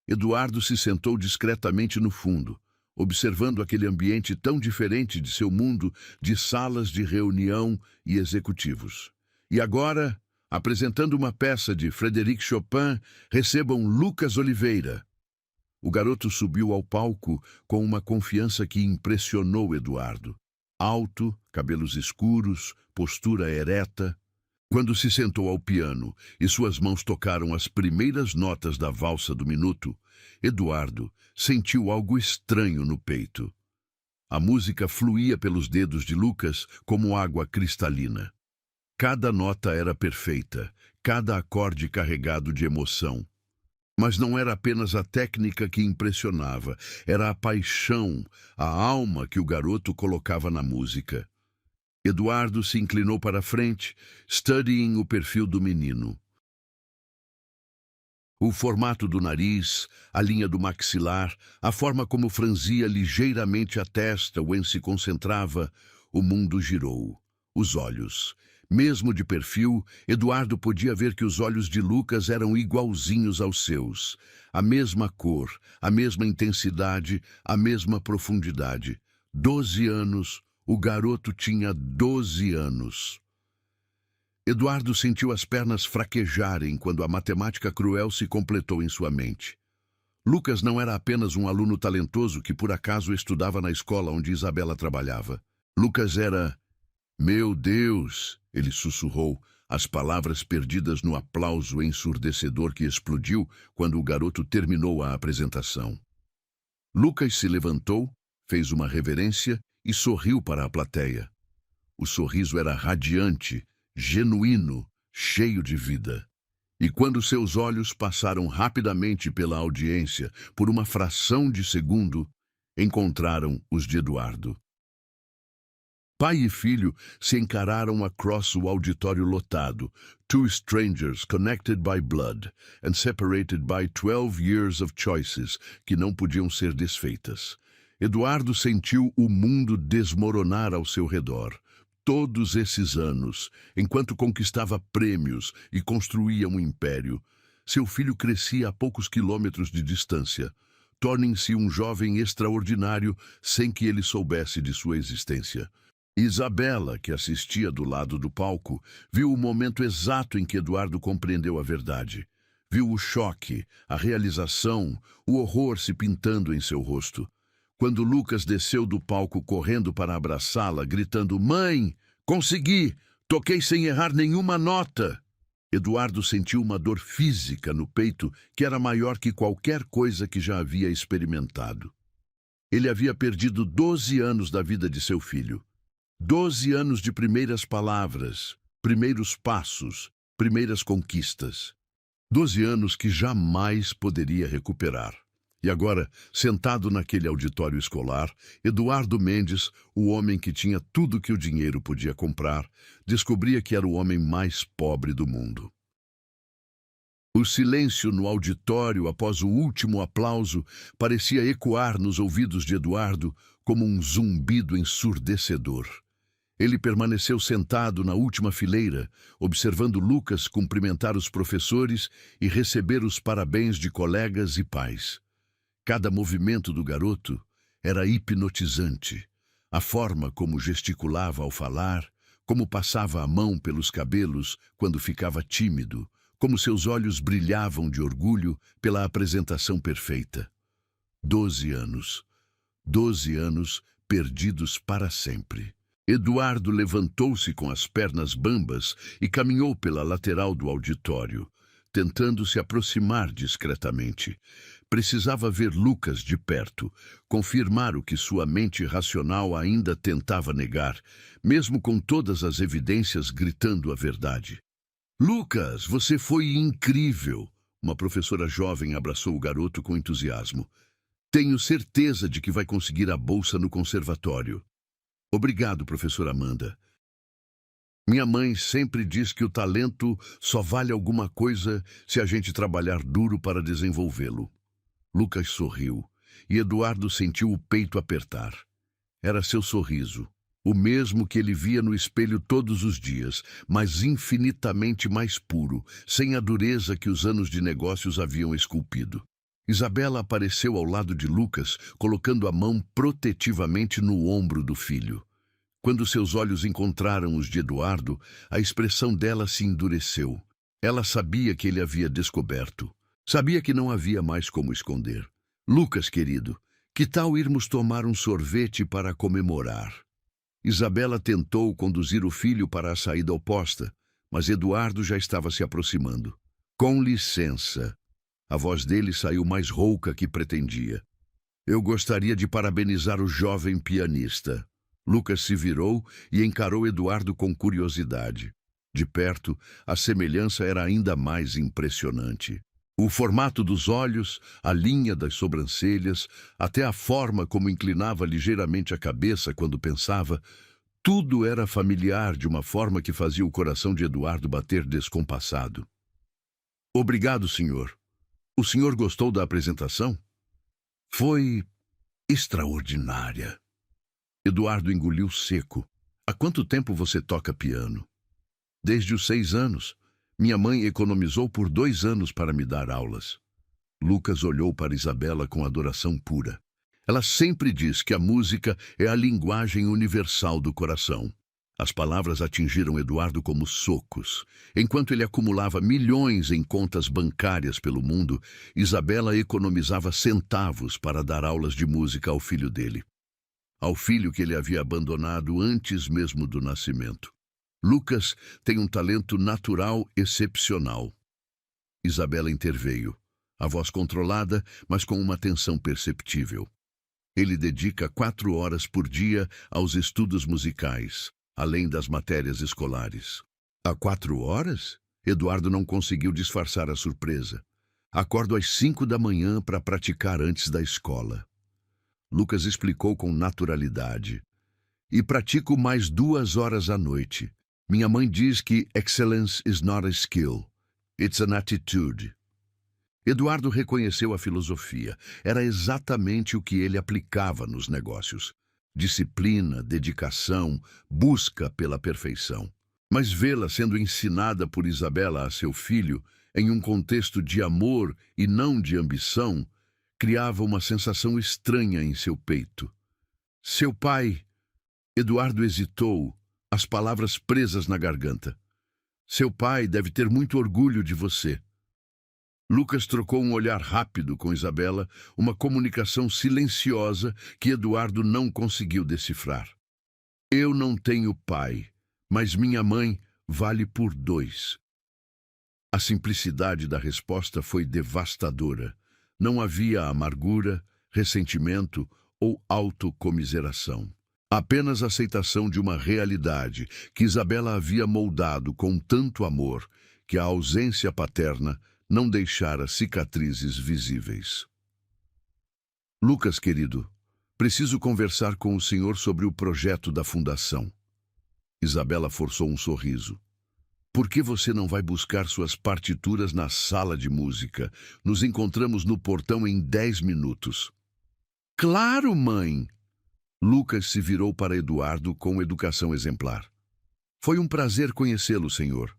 Eduardo se sentou discretamente no fundo, observando aquele ambiente tão diferente de seu mundo de salas de reunião e executivos. E agora, apresentando uma peça de Frédéric Chopin, recebam Lucas Oliveira. O garoto subiu ao palco com uma confiança que impressionou Eduardo. Alto, cabelos escuros, postura ereta. Quando se sentou ao piano e suas mãos tocaram as primeiras notas da valsa do minuto, Eduardo sentiu algo estranho no peito. A música fluía pelos dedos de Lucas como água cristalina. Cada nota era perfeita, cada acorde carregado de emoção. Mas não era apenas a técnica que impressionava, era a paixão, a alma que o garoto colocava na música. Eduardo se inclinou para a frente, studying o perfil do menino. O formato do nariz, a linha do maxilar, a forma como franzia ligeiramente a testa when se concentrava, o mundo girou. Os olhos. Mesmo de perfil, Eduardo podia ver que os olhos de Lucas eram igualzinhos aos seus. A mesma cor, a mesma intensidade, a mesma profundidade. 12 anos, o garoto tinha 12 anos. Eduardo sentiu as pernas fraquejarem quando a matemática cruel se completou em sua mente. Lucas não era apenas um aluno talentoso que por acaso estudava na escola onde Isabela trabalhava. Lucas era... Meu Deus! Ele sussurrou, as palavras perdidas no aplauso ensurdecedor que explodiu quando o garoto terminou a apresentação. Lucas se levantou, fez uma reverência e sorriu para a plateia. O sorriso era radiante, genuíno, cheio de vida. E quando seus olhos passaram rapidamente pela audiência, por uma fração de segundo, encontraram os de Eduardo. Pai e filho se encararam across o auditório lotado, two strangers connected by blood and separated by 12 years of choices que não podiam ser desfeitas. Eduardo sentiu o mundo desmoronar ao seu redor. Todos esses anos, enquanto conquistava prêmios e construía um império, seu filho crescia a poucos quilômetros de distância, tornando-se um jovem extraordinário sem que ele soubesse de sua existência. Isabela, que assistia do lado do palco, viu o momento exato em que Eduardo compreendeu a verdade. Viu o choque, a realização, o horror se pintando em seu rosto. Quando Lucas desceu do palco correndo para abraçá-la, gritando, "Mãe, consegui! Toquei sem errar nenhuma nota!" Eduardo sentiu uma dor física no peito que era maior que qualquer coisa que já havia experimentado. Ele havia perdido 12 anos da vida de seu filho. 12 anos de primeiras palavras, primeiros passos, primeiras conquistas. 12 anos que jamais poderia recuperar. E agora, sentado naquele auditório escolar, Eduardo Mendes, o homem que tinha tudo que o dinheiro podia comprar, descobria que era o homem mais pobre do mundo. O silêncio no auditório após o último aplauso parecia ecoar nos ouvidos de Eduardo como um zumbido ensurdecedor. Ele permaneceu sentado na última fileira, observando Lucas cumprimentar os professores e receber os parabéns de colegas e pais. Cada movimento do garoto era hipnotizante. A forma como gesticulava ao falar, como passava a mão pelos cabelos quando ficava tímido, como seus olhos brilhavam de orgulho pela apresentação perfeita. 12 anos. 12 anos perdidos para sempre. Eduardo levantou-se com as pernas bambas e caminhou pela lateral do auditório, tentando se aproximar discretamente. Precisava ver Lucas de perto, confirmar o que sua mente racional ainda tentava negar, mesmo com todas as evidências gritando a verdade. "Lucas, você foi incrível!" Uma professora jovem abraçou o garoto com entusiasmo. "Tenho certeza de que vai conseguir a bolsa no conservatório." "Obrigado, professora Amanda. Minha mãe sempre diz que o talento só vale alguma coisa se a gente trabalhar duro para desenvolvê-lo." Lucas sorriu, e Eduardo sentiu o peito apertar. Era seu sorriso, o mesmo que ele via no espelho todos os dias, mas infinitamente mais puro, sem a dureza que os anos de negócios haviam esculpido. Isabela apareceu ao lado de Lucas, colocando a mão protetivamente no ombro do filho. Quando seus olhos encontraram os de Eduardo, a expressão dela se endureceu. Ela sabia que ele havia descoberto. Sabia que não havia mais como esconder. Lucas, querido, que tal irmos tomar um sorvete para comemorar? Isabela tentou conduzir o filho para a saída oposta, mas Eduardo já estava se aproximando. Com licença. A voz dele saiu mais rouca que pretendia. Eu gostaria de parabenizar o jovem pianista. Lucas se virou e encarou Eduardo com curiosidade. De perto, a semelhança era ainda mais impressionante. O formato dos olhos, a linha das sobrancelhas, até a forma como inclinava ligeiramente a cabeça quando pensava, tudo era familiar de uma forma que fazia o coração de Eduardo bater descompassado. Obrigado, senhor. O senhor gostou da apresentação? Foi extraordinária. Eduardo engoliu seco. Há quanto tempo você toca piano? Desde os 6 anos. Minha mãe economizou por 2 anos para me dar aulas. Lucas olhou para Isabela com adoração pura. Ela sempre diz que a música é a linguagem universal do coração. As palavras atingiram Eduardo como socos. Enquanto ele acumulava milhões em contas bancárias pelo mundo, Isabela economizava centavos para dar aulas de música ao filho dele. Ao filho que ele havia abandonado antes mesmo do nascimento. Lucas tem um talento natural excepcional. Isabela interveio, a voz controlada, mas com uma tensão perceptível. Ele dedica 4 horas por dia aos estudos musicais, além das matérias escolares. Há 4 horas? Eduardo não conseguiu disfarçar a surpresa. Acordo às 5 da manhã para praticar antes da escola. Lucas explicou com naturalidade. E pratico mais 2 horas à noite. Minha mãe diz que excellence is not a skill, it's an attitude. Eduardo reconheceu a filosofia. Era exatamente o que ele aplicava nos negócios. Disciplina, dedicação, busca pela perfeição. Mas vê-la sendo ensinada por Isabela a seu filho, em um contexto de amor e não de ambição, criava uma sensação estranha em seu peito. Seu pai... Eduardo hesitou, as palavras presas na garganta. Seu pai deve ter muito orgulho de você. Lucas trocou um olhar rápido com Isabela, uma comunicação silenciosa que Eduardo não conseguiu decifrar. Eu não tenho pai, mas minha mãe vale por 2. A simplicidade da resposta foi devastadora. Não havia amargura, ressentimento ou autocomiseração. Apenas aceitação de uma realidade que Isabela havia moldado com tanto amor que a ausência paterna não deixara cicatrizes visíveis. Lucas, querido, preciso conversar com o senhor sobre o projeto da fundação. Isabela forçou um sorriso. Por que você não vai buscar suas partituras na sala de música? Nos encontramos no portão em 10 minutos. Claro, mãe! Lucas se virou para Eduardo com educação exemplar. Foi um prazer conhecê-lo, senhor.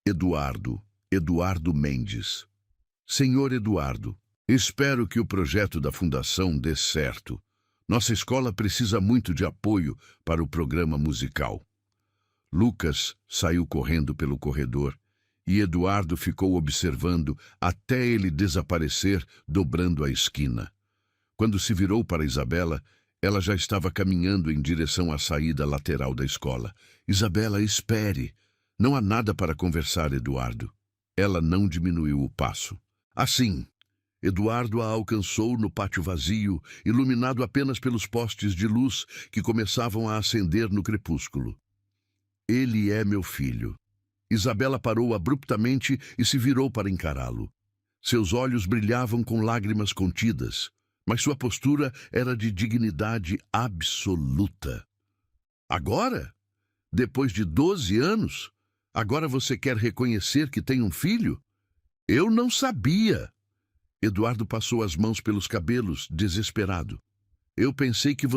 Eduardo Mendes. Senhor Eduardo, espero que o projeto da fundação dê certo. Nossa escola precisa muito de apoio para o programa musical. Lucas saiu correndo pelo corredor e Eduardo ficou observando até ele desaparecer, dobrando a esquina. Quando se virou para Isabela, ela já estava caminhando em direção à saída lateral da escola. Isabela, espere. Não há nada para conversar, Eduardo. Ela não diminuiu o passo. Assim, Eduardo a alcançou no pátio vazio, iluminado apenas pelos postes de luz que começavam a acender no crepúsculo. Ele é meu filho. Isabela parou abruptamente e se virou para encará-lo. Seus olhos brilhavam com lágrimas contidas, mas sua postura era de dignidade absoluta. Agora? Depois de 12 anos? Agora você quer reconhecer que tem um filho? Eu não sabia. Eduardo passou as mãos pelos cabelos, desesperado. Eu pensei que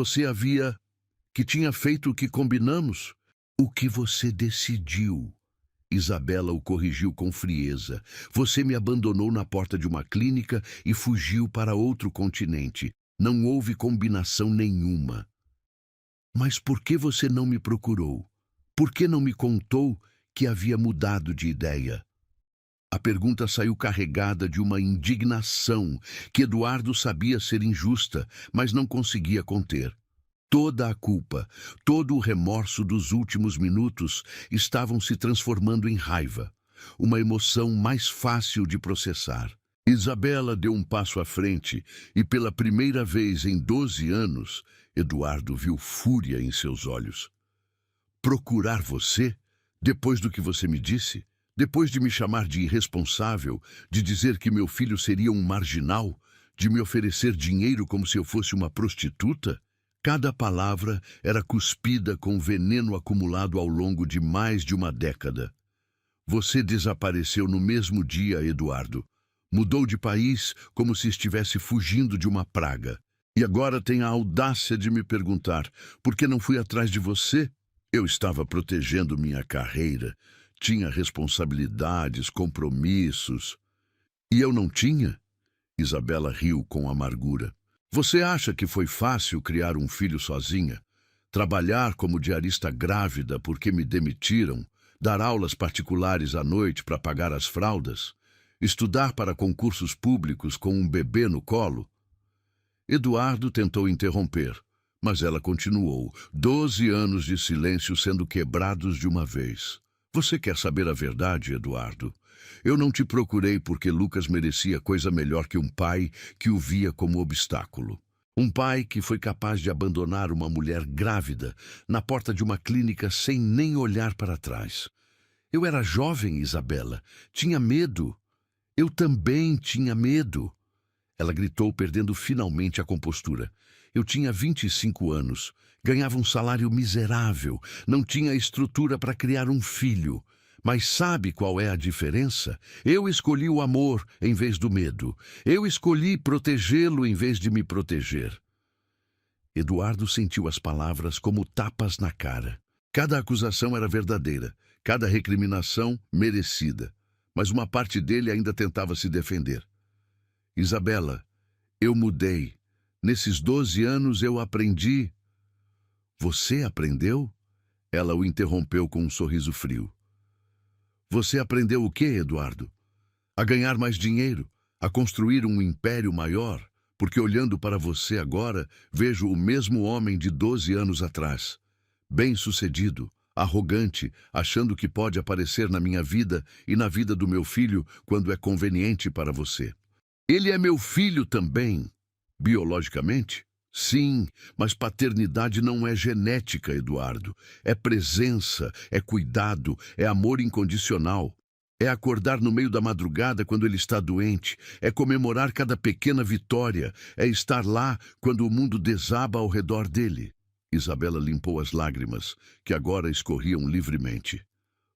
que tinha feito o que combinamos. O que você decidiu? Isabela o corrigiu com frieza. Você me abandonou na porta de uma clínica e fugiu para outro continente. Não houve combinação nenhuma. Mas por que você não me procurou? Por que não me contou que havia mudado de ideia? A pergunta saiu carregada de uma indignação que Eduardo sabia ser injusta, mas não conseguia conter. Toda a culpa, todo o remorso dos últimos minutos estavam se transformando em raiva, uma emoção mais fácil de processar. Isabela deu um passo à frente e, pela primeira vez em 12 anos, Eduardo viu fúria em seus olhos. Procurar você? Depois do que você me disse? Depois de me chamar de irresponsável, de dizer que meu filho seria um marginal, de me oferecer dinheiro como se eu fosse uma prostituta? Cada palavra era cuspida com veneno acumulado ao longo de mais de uma década. Você desapareceu no mesmo dia, Eduardo. Mudou de país como se estivesse fugindo de uma praga. E agora tem a audácia de me perguntar por que não fui atrás de você? Eu estava protegendo minha carreira, tinha responsabilidades, compromissos. E eu não tinha? Isabela riu com amargura. Você acha que foi fácil criar um filho sozinha? Trabalhar como diarista grávida porque me demitiram? Dar aulas particulares à noite para pagar as fraldas? Estudar para concursos públicos com um bebê no colo? Eduardo tentou interromper, mas ela continuou, 12 anos de silêncio sendo quebrados de uma vez. Você quer saber a verdade, Eduardo? Eu não te procurei porque Lucas merecia coisa melhor que um pai que o via como obstáculo. Um pai que foi capaz de abandonar uma mulher grávida na porta de uma clínica sem nem olhar para trás. Eu era jovem, Isabela. Tinha medo. Eu também tinha medo. Ela gritou, perdendo finalmente a compostura. Eu tinha 25 anos, ganhava um salário miserável, não tinha estrutura para criar um filho. Mas sabe qual é a diferença? Eu escolhi o amor em vez do medo. Eu escolhi protegê-lo em vez de me proteger. Eduardo sentiu as palavras como tapas na cara. Cada acusação era verdadeira, cada recriminação merecida. Mas uma parte dele ainda tentava se defender. Isabela, eu mudei. Nesses 12 anos eu aprendi. Você aprendeu? Ela o interrompeu com um sorriso frio. Você aprendeu o quê, Eduardo? A ganhar mais dinheiro, a construir um império maior, porque olhando para você agora, vejo o mesmo homem de 12 anos atrás. Bem-sucedido, arrogante, achando que pode aparecer na minha vida e na vida do meu filho quando é conveniente para você. Ele é meu filho também, biologicamente? Sim, mas paternidade não é genética, Eduardo. É presença, é cuidado, é amor incondicional. É acordar no meio da madrugada quando ele está doente, é comemorar cada pequena vitória, é estar lá quando o mundo desaba ao redor dele. Isabela limpou as lágrimas, que agora escorriam livremente.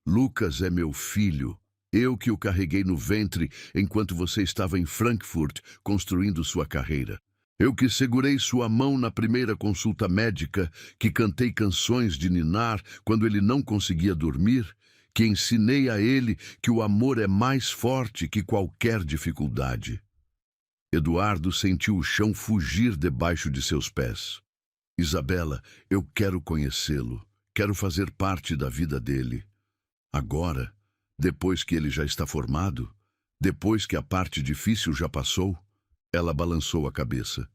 Lucas é meu filho. Eu que o carreguei no ventre enquanto você estava em Frankfurt construindo sua carreira. Eu que segurei sua mão na primeira consulta médica, que cantei canções de ninar quando ele não conseguia dormir, que ensinei a ele que o amor é mais forte que qualquer dificuldade. Eduardo sentiu o chão fugir debaixo de seus pés. Isabela, eu quero conhecê-lo, quero fazer parte da vida dele. Agora, depois que ele já está formado, depois que a parte difícil já passou, ela balançou a cabeça.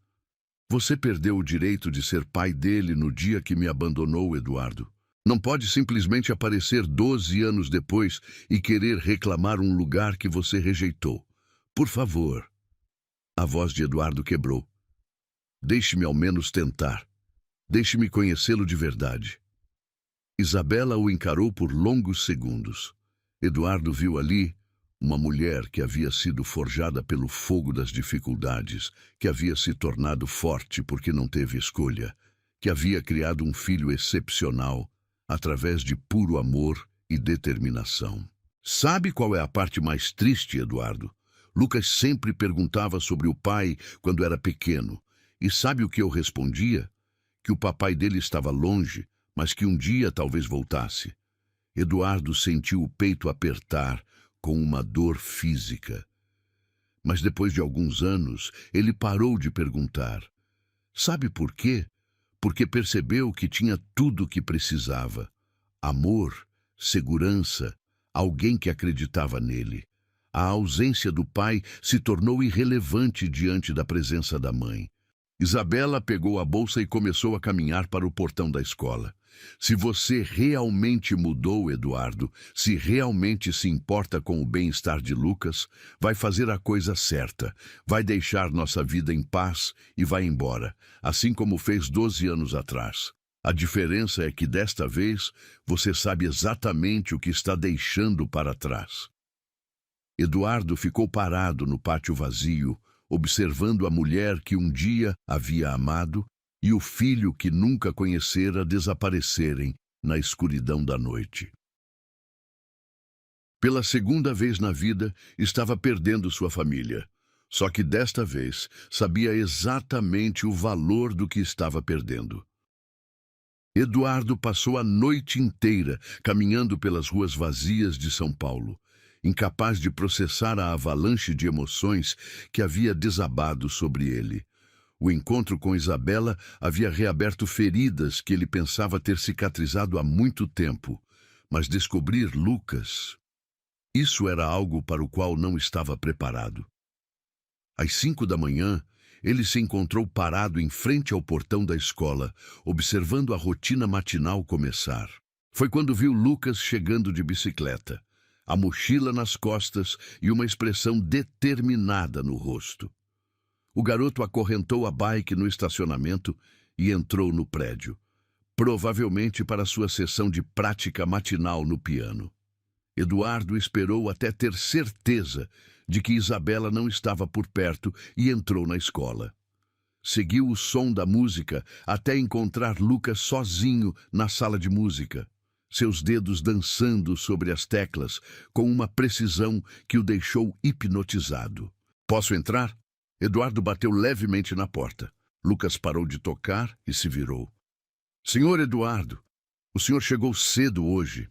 Você perdeu o direito de ser pai dele no dia que me abandonou, Eduardo. Não pode simplesmente aparecer 12 anos depois e querer reclamar um lugar que você rejeitou. Por favor. A voz de Eduardo quebrou. Deixe-me ao menos tentar. Deixe-me conhecê-lo de verdade. Isabela o encarou por longos segundos. Eduardo viu ali uma mulher que havia sido forjada pelo fogo das dificuldades, que havia se tornado forte porque não teve escolha, que havia criado um filho excepcional através de puro amor e determinação. Sabe qual é a parte mais triste, Eduardo? Lucas sempre perguntava sobre o pai quando era pequeno. E sabe o que eu respondia? Que o papai dele estava longe, mas que um dia talvez voltasse. Eduardo sentiu o peito apertar com uma dor física. Mas depois de alguns anos, ele parou de perguntar. Sabe por quê? Porque percebeu que tinha tudo o que precisava. Amor, segurança, alguém que acreditava nele. A ausência do pai se tornou irrelevante diante da presença da mãe. Isabela pegou a bolsa e começou a caminhar para o portão da escola. Se você realmente mudou, Eduardo, se realmente se importa com o bem-estar de Lucas, vai fazer a coisa certa, vai deixar nossa vida em paz e vai embora, assim como fez 12 anos atrás. A diferença é que desta vez você sabe exatamente o que está deixando para trás. Eduardo ficou parado no pátio vazio, observando a mulher que um dia havia amado e o filho que nunca conhecera desaparecerem na escuridão da noite. Pela segunda vez na vida, estava perdendo sua família. Só que desta vez, sabia exatamente o valor do que estava perdendo. Eduardo passou a noite inteira caminhando pelas ruas vazias de São Paulo, incapaz de processar a avalanche de emoções que havia desabado sobre ele. O encontro com Isabela havia reaberto feridas que ele pensava ter cicatrizado há muito tempo, mas descobrir Lucas, isso era algo para o qual não estava preparado. Às 5 da manhã, ele se encontrou parado em frente ao portão da escola, observando a rotina matinal começar. Foi quando viu Lucas chegando de bicicleta, a mochila nas costas e uma expressão determinada no rosto. O garoto acorrentou a bike no estacionamento e entrou no prédio, provavelmente para sua sessão de prática matinal no piano. Eduardo esperou até ter certeza de que Isabela não estava por perto e entrou na escola. Seguiu o som da música até encontrar Lucas sozinho na sala de música, seus dedos dançando sobre as teclas com uma precisão que o deixou hipnotizado. "Posso entrar?" Eduardo bateu levemente na porta. Lucas parou de tocar e se virou. "Senhor Eduardo, o senhor chegou cedo hoje.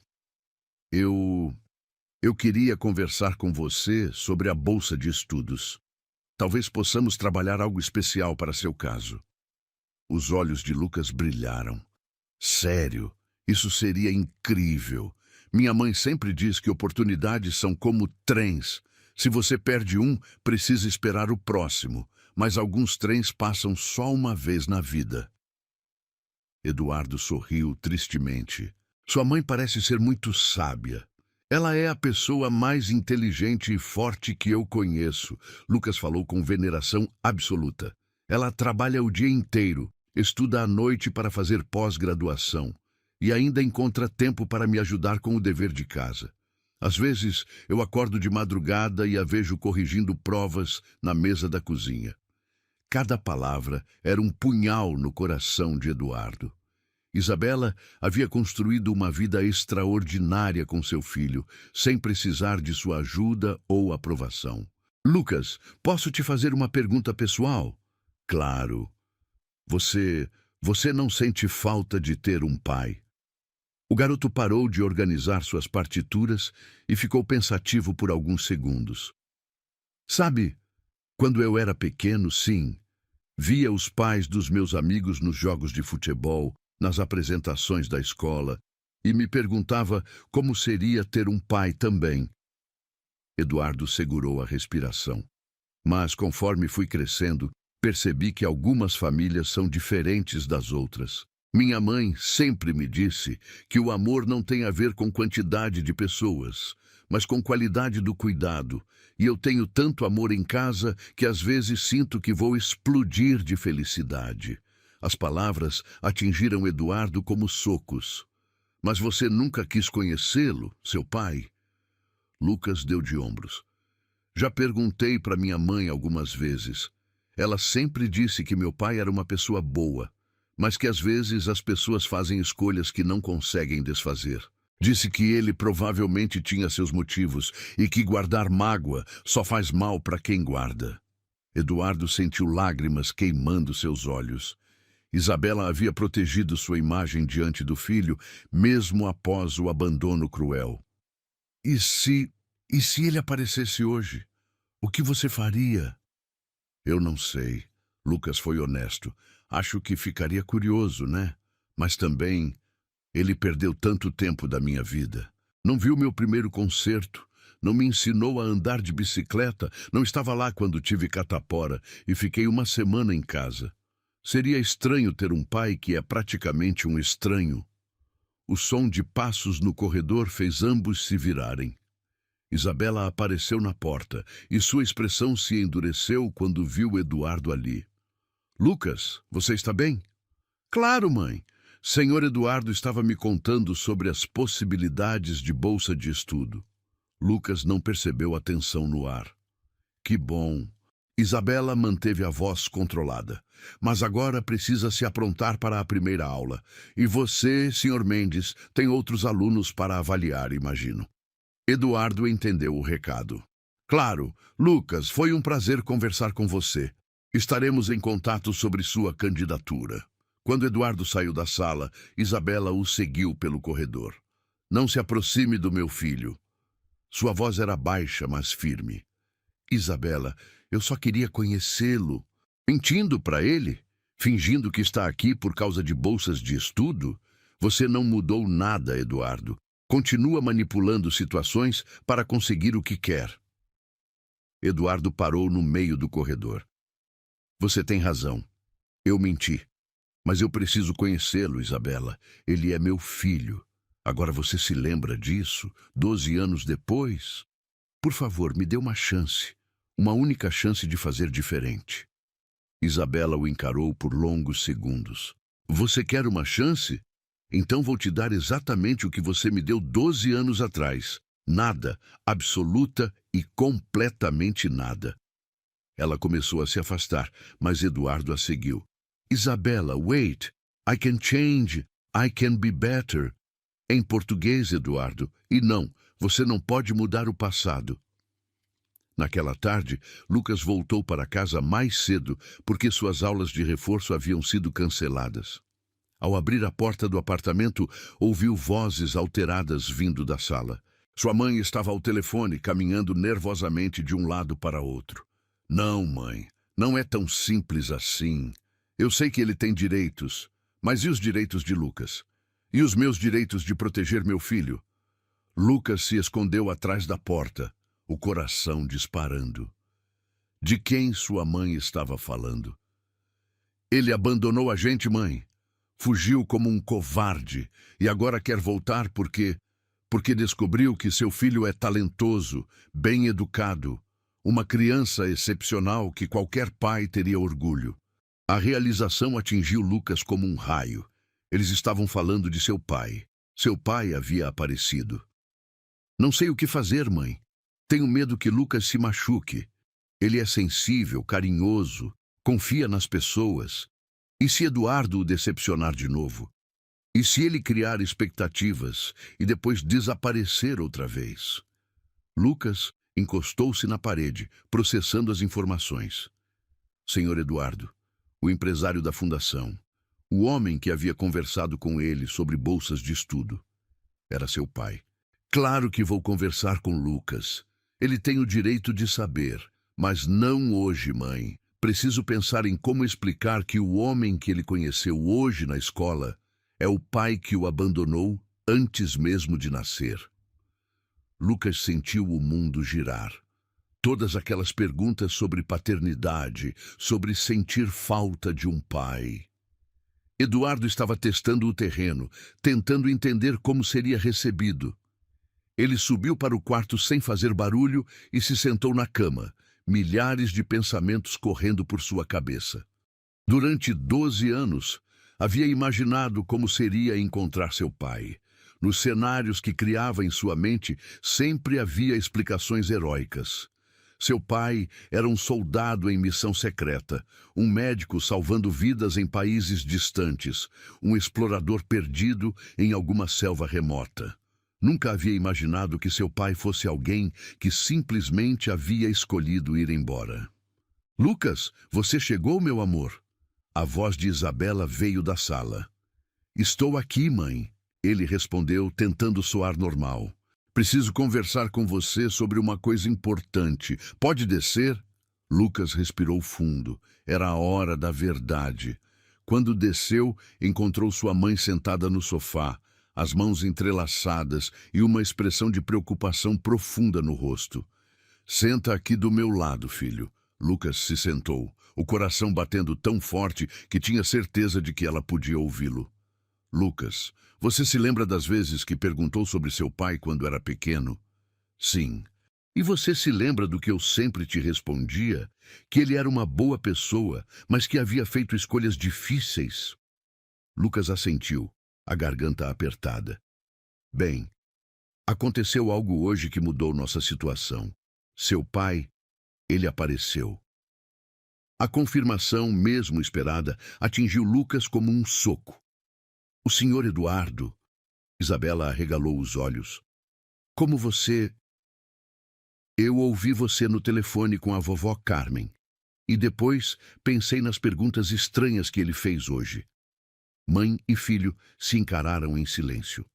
Eu queria conversar com você sobre a bolsa de estudos. Talvez possamos trabalhar algo especial para seu caso." Os olhos de Lucas brilharam. "Sério, isso seria incrível. Minha mãe sempre diz que oportunidades são como trens. Se você perde um, precisa esperar o próximo, mas alguns trens passam só uma vez na vida." Eduardo sorriu tristemente. "Sua mãe parece ser muito sábia. Ela é a pessoa mais inteligente e forte que eu conheço." Lucas falou com veneração absoluta. "Ela trabalha o dia inteiro, estuda à noite para fazer pós-graduação e ainda encontra tempo para me ajudar com o dever de casa. Às vezes, eu acordo de madrugada e a vejo corrigindo provas na mesa da cozinha." Cada palavra era um punhal no coração de Eduardo. Isabela havia construído uma vida extraordinária com seu filho, sem precisar de sua ajuda ou aprovação. "Lucas, posso te fazer uma pergunta pessoal?" "Claro. Você não sente falta de ter um pai?" O garoto parou de organizar suas partituras e ficou pensativo por alguns segundos. "Sabe, quando eu era pequeno, sim, via os pais dos meus amigos nos jogos de futebol, nas apresentações da escola, e me perguntava como seria ter um pai também." Eduardo segurou a respiração. "Mas conforme fui crescendo, percebi que algumas famílias são diferentes das outras. Minha mãe sempre me disse que o amor não tem a ver com quantidade de pessoas, mas com qualidade do cuidado, e eu tenho tanto amor em casa que às vezes sinto que vou explodir de felicidade." As palavras atingiram Eduardo como socos. "Mas você nunca quis conhecê-lo, seu pai?" Lucas deu de ombros. "Já perguntei para minha mãe algumas vezes. Ela sempre disse que meu pai era uma pessoa boa, mas que às vezes as pessoas fazem escolhas que não conseguem desfazer. Disse que ele provavelmente tinha seus motivos e que guardar mágoa só faz mal para quem guarda." Eduardo sentiu lágrimas queimando seus olhos. Isabela havia protegido sua imagem diante do filho, mesmo após o abandono cruel. E se ele aparecesse hoje? O que você faria?" "Eu não sei." Lucas foi honesto. "Acho que ficaria curioso, né? Mas também, ele perdeu tanto tempo da minha vida. Não viu meu primeiro concerto, não me ensinou a andar de bicicleta, não estava lá quando tive catapora e fiquei uma semana em casa. Seria estranho ter um pai que é praticamente um estranho. O som de passos no corredor fez ambos se virarem. Isabela apareceu na porta e sua expressão se endureceu quando viu Eduardo ali. Lucas, você está bem? Claro, mãe. Senhor Eduardo estava me contando sobre as possibilidades de bolsa de estudo. Lucas não percebeu a tensão no ar. Que bom. Isabela manteve a voz controlada. Mas agora precisa se aprontar para a primeira aula. E você, Sr. Mendes, tem outros alunos para avaliar, imagino. Eduardo entendeu o recado. Claro, Lucas, foi um prazer conversar com você. Estaremos em contato sobre sua candidatura. Quando Eduardo saiu da sala, Isabela o seguiu pelo corredor. Não se aproxime do meu filho. Sua voz era baixa, mas firme. Isabela, eu só queria conhecê-lo. Mentindo para ele? Fingindo que está aqui por causa de bolsas de estudo? Você não mudou nada, Eduardo. Continua manipulando situações para conseguir o que quer. Eduardo parou no meio do corredor. Você tem razão. Eu menti. Mas eu preciso conhecê-lo, Isabela. Ele é meu filho. Agora você se lembra disso, 12 anos depois? Por favor, me dê uma chance. Uma única chance de fazer diferente. Isabela o encarou por longos segundos. Você quer uma chance? Então vou te dar exatamente o que você me deu 12 anos atrás. Nada, absoluta e completamente nada. Ela começou a se afastar, mas Eduardo a seguiu. Isabela, wait. I can change. I can be better. Em português, Eduardo. E não, você não pode mudar o passado. Naquela tarde, Lucas voltou para casa mais cedo porque suas aulas de reforço haviam sido canceladas. Ao abrir a porta do apartamento, ouviu vozes alteradas vindo da sala. Sua mãe estava ao telefone, caminhando nervosamente de um lado para outro. Não, mãe, não é tão simples assim. Eu sei que ele tem direitos, mas e os direitos de Lucas? E os meus direitos de proteger meu filho? Lucas se escondeu atrás da porta, o coração disparando. De quem sua mãe estava falando? Ele abandonou a gente, mãe. Fugiu como um covarde e agora quer voltar porque descobriu que seu filho é talentoso, bem educado, uma criança excepcional que qualquer pai teria orgulho. A realização atingiu Lucas como um raio. Eles estavam falando de seu pai. Seu pai havia aparecido. Não sei o que fazer, mãe. Tenho medo que Lucas se machuque. Ele é sensível, carinhoso, confia nas pessoas. E se Eduardo o decepcionar de novo? E se ele criar expectativas e depois desaparecer outra vez? Lucas encostou-se na parede, processando as informações. Senhor Eduardo, o empresário da fundação, o homem que havia conversado com ele sobre bolsas de estudo, era seu pai. Claro que vou conversar com Lucas. Ele tem o direito de saber, mas não hoje, mãe. Preciso pensar em como explicar que o homem que ele conheceu hoje na escola é o pai que o abandonou antes mesmo de nascer. Lucas sentiu o mundo girar. Todas aquelas perguntas sobre paternidade, sobre sentir falta de um pai. Eduardo estava testando o terreno, tentando entender como seria recebido. Ele subiu para o quarto sem fazer barulho e se sentou na cama, milhares de pensamentos correndo por sua cabeça. Durante 12 anos, havia imaginado como seria encontrar seu pai. Nos cenários que criava em sua mente, sempre havia explicações heróicas. Seu pai era um soldado em missão secreta, um médico salvando vidas em países distantes, um explorador perdido em alguma selva remota. Nunca havia imaginado que seu pai fosse alguém que simplesmente havia escolhido ir embora. Lucas, você chegou, meu amor? A voz de Isabela veio da sala. Estou aqui, mãe. Ele respondeu, tentando soar normal. Preciso conversar com você sobre uma coisa importante. Pode descer? Lucas respirou fundo. Era a hora da verdade. Quando desceu, encontrou sua mãe sentada no sofá, as mãos entrelaçadas e uma expressão de preocupação profunda no rosto. Senta aqui do meu lado, filho. Lucas se sentou, o coração batendo tão forte que tinha certeza de que ela podia ouvi-lo. Lucas, você se lembra das vezes que perguntou sobre seu pai quando era pequeno? Sim. E você se lembra do que eu sempre te respondia? Que ele era uma boa pessoa, mas que havia feito escolhas difíceis? Lucas assentiu, a garganta apertada. Bem, aconteceu algo hoje que mudou nossa situação. Seu pai, ele apareceu. A confirmação, mesmo esperada, atingiu Lucas como um soco. O senhor Eduardo. Isabela arregalou os olhos. Como você... Eu ouvi você no telefone com a vovó Carmen. E depois pensei nas perguntas estranhas que ele fez hoje. Mãe e filho se encararam em silêncio.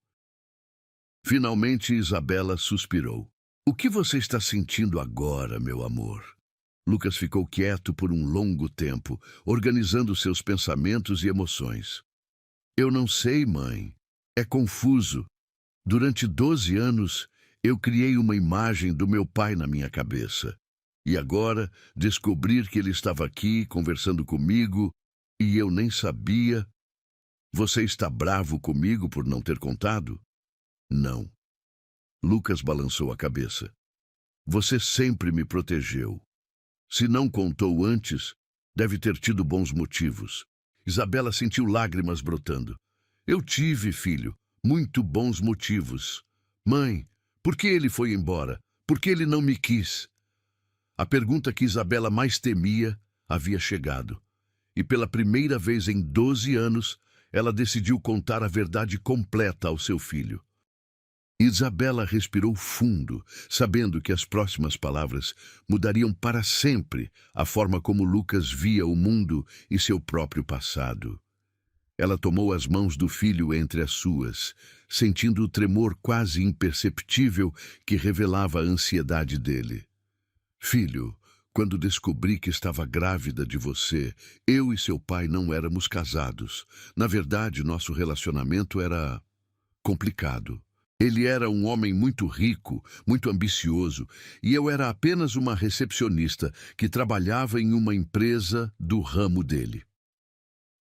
Finalmente Isabela suspirou. O que você está sentindo agora, meu amor? Lucas ficou quieto por um longo tempo, organizando seus pensamentos e emoções. Eu não sei, mãe. É confuso. Durante 12 anos, eu criei uma imagem do meu pai na minha cabeça. E agora, descobrir que ele estava aqui, conversando comigo, e eu nem sabia... Você está bravo comigo por não ter contado? Não. Lucas balançou a cabeça. Você sempre me protegeu. Se não contou antes, deve ter tido bons motivos. Isabela sentiu lágrimas brotando. Eu tive, filho, muito bons motivos. Mãe, por que ele foi embora? Por que ele não me quis? A pergunta que Isabela mais temia havia chegado. E pela primeira vez em 12 anos, ela decidiu contar a verdade completa ao seu filho. Isabela respirou fundo, sabendo que as próximas palavras mudariam para sempre a forma como Lucas via o mundo e seu próprio passado. Ela tomou as mãos do filho entre as suas, sentindo o tremor quase imperceptível que revelava a ansiedade dele. Filho, quando descobri que estava grávida de você, eu e seu pai não éramos casados. Na verdade, nosso relacionamento era complicado. Ele era um homem muito rico, muito ambicioso, e eu era apenas uma recepcionista que trabalhava em uma empresa do ramo dele.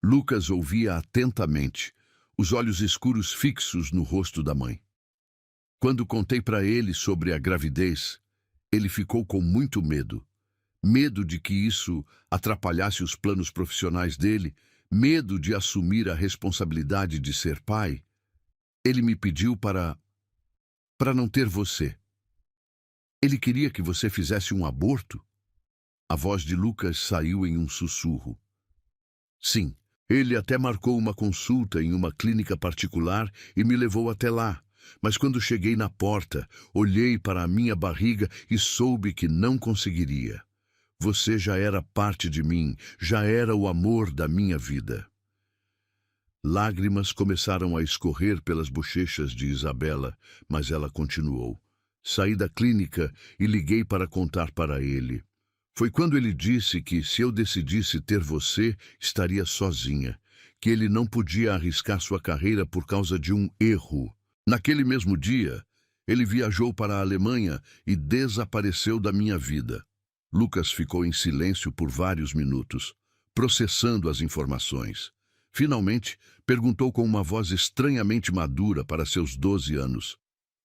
Lucas ouvia atentamente, os olhos escuros fixos no rosto da mãe. Quando contei para ele sobre a gravidez, ele ficou com muito medo. Medo de que isso atrapalhasse os planos profissionais dele, medo de assumir a responsabilidade de ser pai. Ele me pediu para não ter você. Ele queria que você fizesse um aborto? A voz de Lucas saiu em um sussurro. Sim, ele até marcou uma consulta em uma clínica particular e me levou até lá. Mas quando cheguei na porta, olhei para a minha barriga e soube que não conseguiria. Você já era parte de mim, já era o amor da minha vida. Lágrimas começaram a escorrer pelas bochechas de Isabela, mas ela continuou. Saí da clínica e liguei para contar para ele. Foi quando ele disse que, se eu decidisse ter você, estaria sozinha, que ele não podia arriscar sua carreira por causa de um erro. Naquele mesmo dia, ele viajou para a Alemanha e desapareceu da minha vida. Lucas ficou em silêncio por vários minutos, processando as informações. Finalmente, perguntou com uma voz estranhamente madura para seus 12 anos.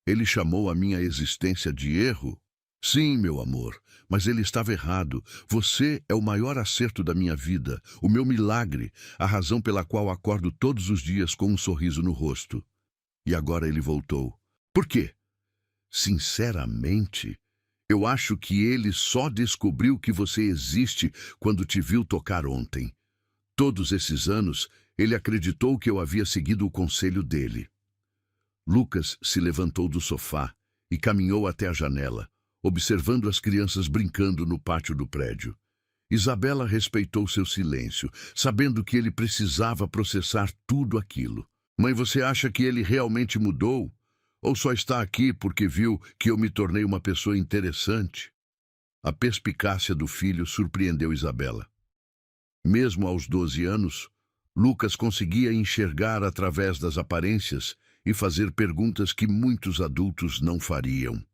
Ele chamou a minha existência de erro? Sim, meu amor, mas ele estava errado. Você é o maior acerto da minha vida, o meu milagre, a razão pela qual acordo todos os dias com um sorriso no rosto. E agora ele voltou. Por quê? Sinceramente, eu acho que ele só descobriu que você existe quando te viu tocar ontem. Todos esses anos, ele acreditou que eu havia seguido o conselho dele. Lucas se levantou do sofá e caminhou até a janela, observando as crianças brincando no pátio do prédio. Isabela respeitou seu silêncio, sabendo que ele precisava processar tudo aquilo. Mãe, você acha que ele realmente mudou? Ou só está aqui porque viu que eu me tornei uma pessoa interessante? A perspicácia do filho surpreendeu Isabela. Mesmo aos 12 anos, Lucas conseguia enxergar através das aparências e fazer perguntas que muitos adultos não fariam.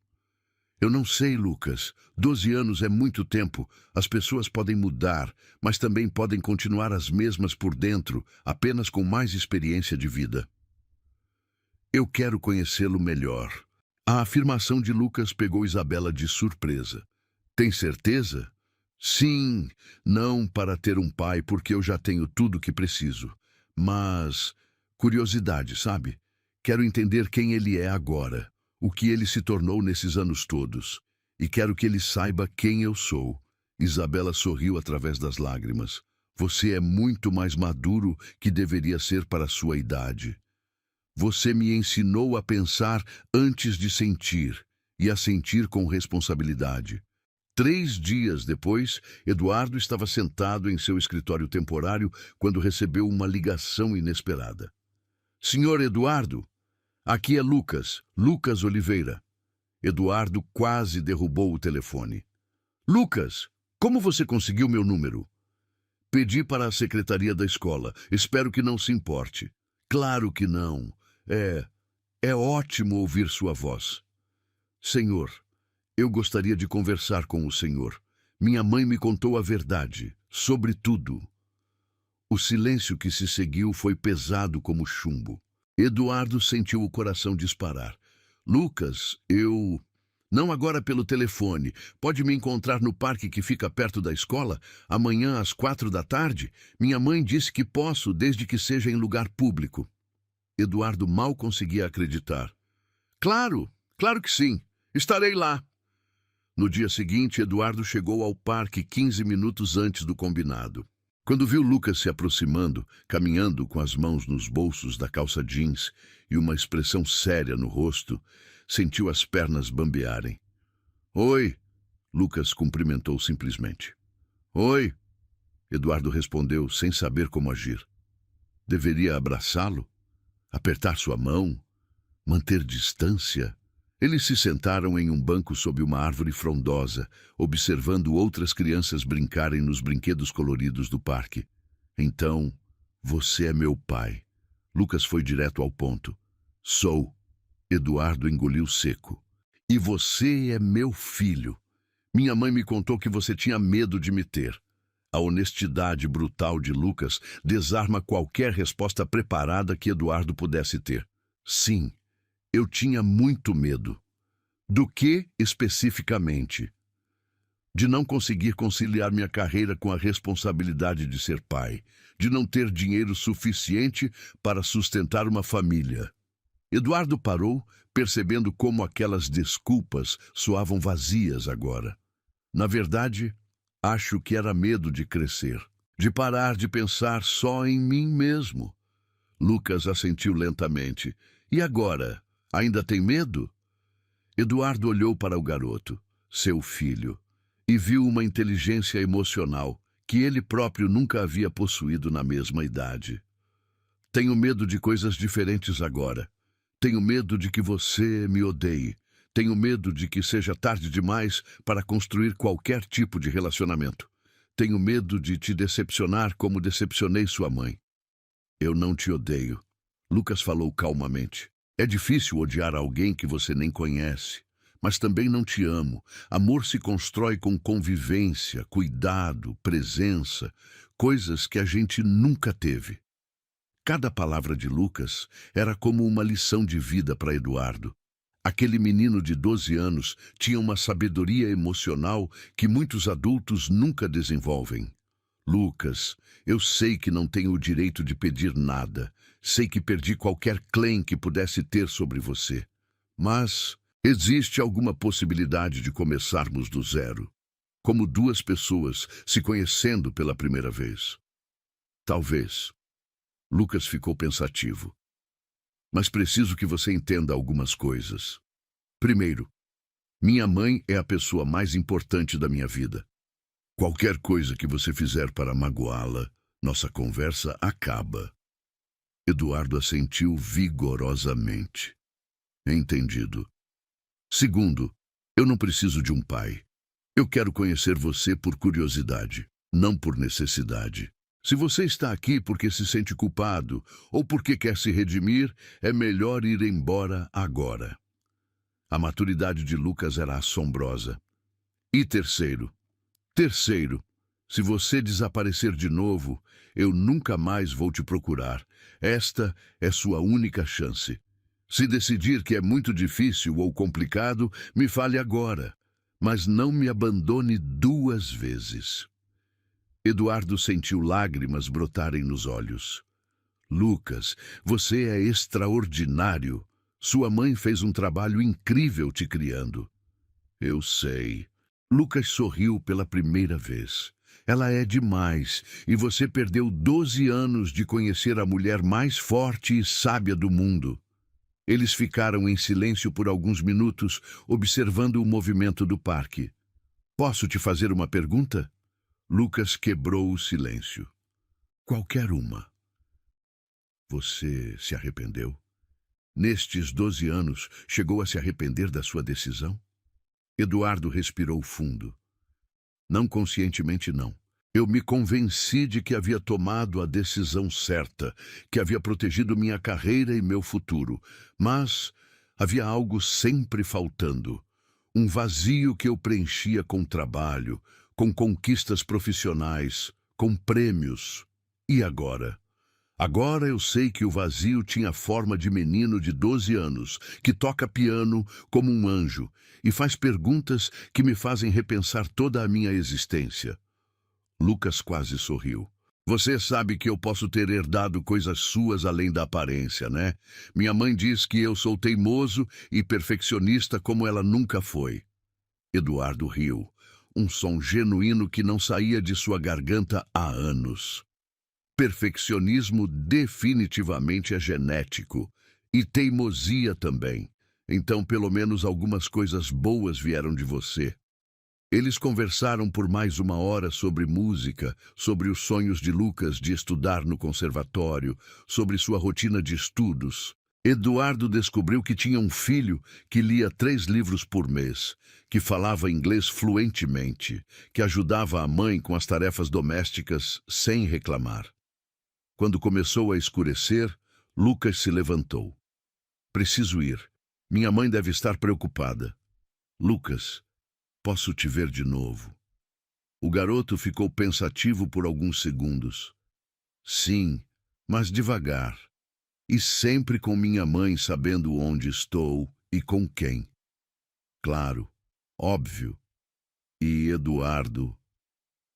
Eu não sei, Lucas. 12 anos é muito tempo. As pessoas podem mudar, mas também podem continuar as mesmas por dentro, apenas com mais experiência de vida. Eu quero conhecê-lo melhor. A afirmação de Lucas pegou Isabela de surpresa. Tem certeza? Sim, não para ter um pai, porque eu já tenho tudo o que preciso. Mas, curiosidade, sabe? Quero entender quem ele é agora, o que ele se tornou nesses anos todos. E quero que ele saiba quem eu sou. Isabela sorriu através das lágrimas. Você é muito mais maduro que deveria ser para a sua idade. Você me ensinou a pensar antes de sentir, e a sentir com responsabilidade. 3 dias depois, Eduardo estava sentado em seu escritório temporário quando recebeu uma ligação inesperada. Senhor Eduardo, aqui é Lucas, Lucas Oliveira. Eduardo quase derrubou o telefone. Lucas, como você conseguiu meu número? Pedi para a secretaria da escola. Espero que não se importe. Claro que não. É ótimo ouvir sua voz. Senhor, eu gostaria de conversar com o senhor. Minha mãe me contou a verdade, sobre tudo. O silêncio que se seguiu foi pesado como chumbo. Eduardo sentiu o coração disparar. Lucas, eu... Não agora pelo telefone. Pode me encontrar no parque que fica perto da escola, amanhã às 4 da tarde? Minha mãe disse que posso, desde que seja em lugar público. Eduardo mal conseguia acreditar. Claro, claro que sim. Estarei lá. No dia seguinte, Eduardo chegou ao parque 15 minutos antes do combinado. Quando viu Lucas se aproximando, caminhando com as mãos nos bolsos da calça jeans e uma expressão séria no rosto, sentiu as pernas bambearem. Oi, Lucas cumprimentou simplesmente. Oi, Eduardo respondeu sem saber como agir. Deveria abraçá-lo? Apertar sua mão? Manter distância? Eles se sentaram em um banco sob uma árvore frondosa, observando outras crianças brincarem nos brinquedos coloridos do parque. Então, você é meu pai. Lucas foi direto ao ponto. Sou. Eduardo engoliu seco. E você é meu filho. Minha mãe me contou que você tinha medo de me ter. A honestidade brutal de Lucas desarma qualquer resposta preparada que Eduardo pudesse ter. Sim, eu tinha muito medo. Do que, especificamente? De não conseguir conciliar minha carreira com a responsabilidade de ser pai, de não ter dinheiro suficiente para sustentar uma família. Eduardo parou, percebendo como aquelas desculpas soavam vazias agora. Na verdade, acho que era medo de crescer, de parar de pensar só em mim mesmo. Lucas assentiu lentamente. E agora? Ainda tem medo? Eduardo olhou para o garoto, seu filho, e viu uma inteligência emocional que ele próprio nunca havia possuído na mesma idade. Tenho medo de coisas diferentes agora. Tenho medo de que você me odeie. Tenho medo de que seja tarde demais para construir qualquer tipo de relacionamento. Tenho medo de te decepcionar como decepcionei sua mãe. Eu não te odeio, Lucas falou calmamente. É difícil odiar alguém que você nem conhece, mas também não te amo. Amor se constrói com convivência, cuidado, presença, coisas que a gente nunca teve. Cada palavra de Lucas era como uma lição de vida para Eduardo. Aquele menino de 12 anos tinha uma sabedoria emocional que muitos adultos nunca desenvolvem. Lucas, eu sei que não tenho o direito de pedir nada. Sei que perdi qualquer claim que pudesse ter sobre você. Mas existe alguma possibilidade de começarmos do zero, como duas pessoas se conhecendo pela primeira vez. Talvez. Lucas ficou pensativo. Mas preciso que você entenda algumas coisas. Primeiro, minha mãe é a pessoa mais importante da minha vida. Qualquer coisa que você fizer para magoá-la, nossa conversa acaba. Eduardo assentiu vigorosamente. Entendido. Segundo, eu não preciso de um pai. Eu quero conhecer você por curiosidade, não por necessidade. Se você está aqui porque se sente culpado ou porque quer se redimir, é melhor ir embora agora. A maturidade de Lucas era assombrosa. E terceiro, se você desaparecer de novo, eu nunca mais vou te procurar. Esta é sua única chance. Se decidir que é muito difícil ou complicado, me fale agora, mas não me abandone 2 vezes. Eduardo sentiu lágrimas brotarem nos olhos. Lucas, você é extraordinário. Sua mãe fez um trabalho incrível te criando. Eu sei. Lucas sorriu pela primeira vez. Ela é demais, e você perdeu 12 anos de conhecer a mulher mais forte e sábia do mundo. Eles ficaram em silêncio por alguns minutos, observando o movimento do parque. Posso te fazer uma pergunta? Lucas quebrou o silêncio. Qualquer uma. Você se arrependeu? Nestes 12 anos, chegou a se arrepender da sua decisão? Eduardo respirou fundo. Não conscientemente, não. Eu me convenci de que havia tomado a decisão certa, que havia protegido minha carreira e meu futuro. Mas havia algo sempre faltando. Um vazio que eu preenchia com trabalho, com conquistas profissionais, com prêmios. E agora? Agora eu sei que o vazio tinha forma de menino de 12 anos, que toca piano como um anjo e faz perguntas que me fazem repensar toda a minha existência. Lucas quase sorriu. Você sabe que eu posso ter herdado coisas suas além da aparência, né? Minha mãe diz que eu sou teimoso e perfeccionista como ela nunca foi. Eduardo riu, um som genuíno que não saía de sua garganta há anos. Perfeccionismo definitivamente é genético, e teimosia também. Então, pelo menos algumas coisas boas vieram de você. Eles conversaram por mais 1 hora sobre música, sobre os sonhos de Lucas de estudar no conservatório, sobre sua rotina de estudos. Eduardo descobriu que tinha um filho que lia 3 livros por mês, que falava inglês fluentemente, que ajudava a mãe com as tarefas domésticas sem reclamar. Quando começou a escurecer, Lucas se levantou. Preciso ir. Minha mãe deve estar preocupada. Lucas, posso te ver de novo? O garoto ficou pensativo por alguns segundos. Sim, mas devagar. E sempre com minha mãe sabendo onde estou e com quem. Claro, óbvio. E Eduardo.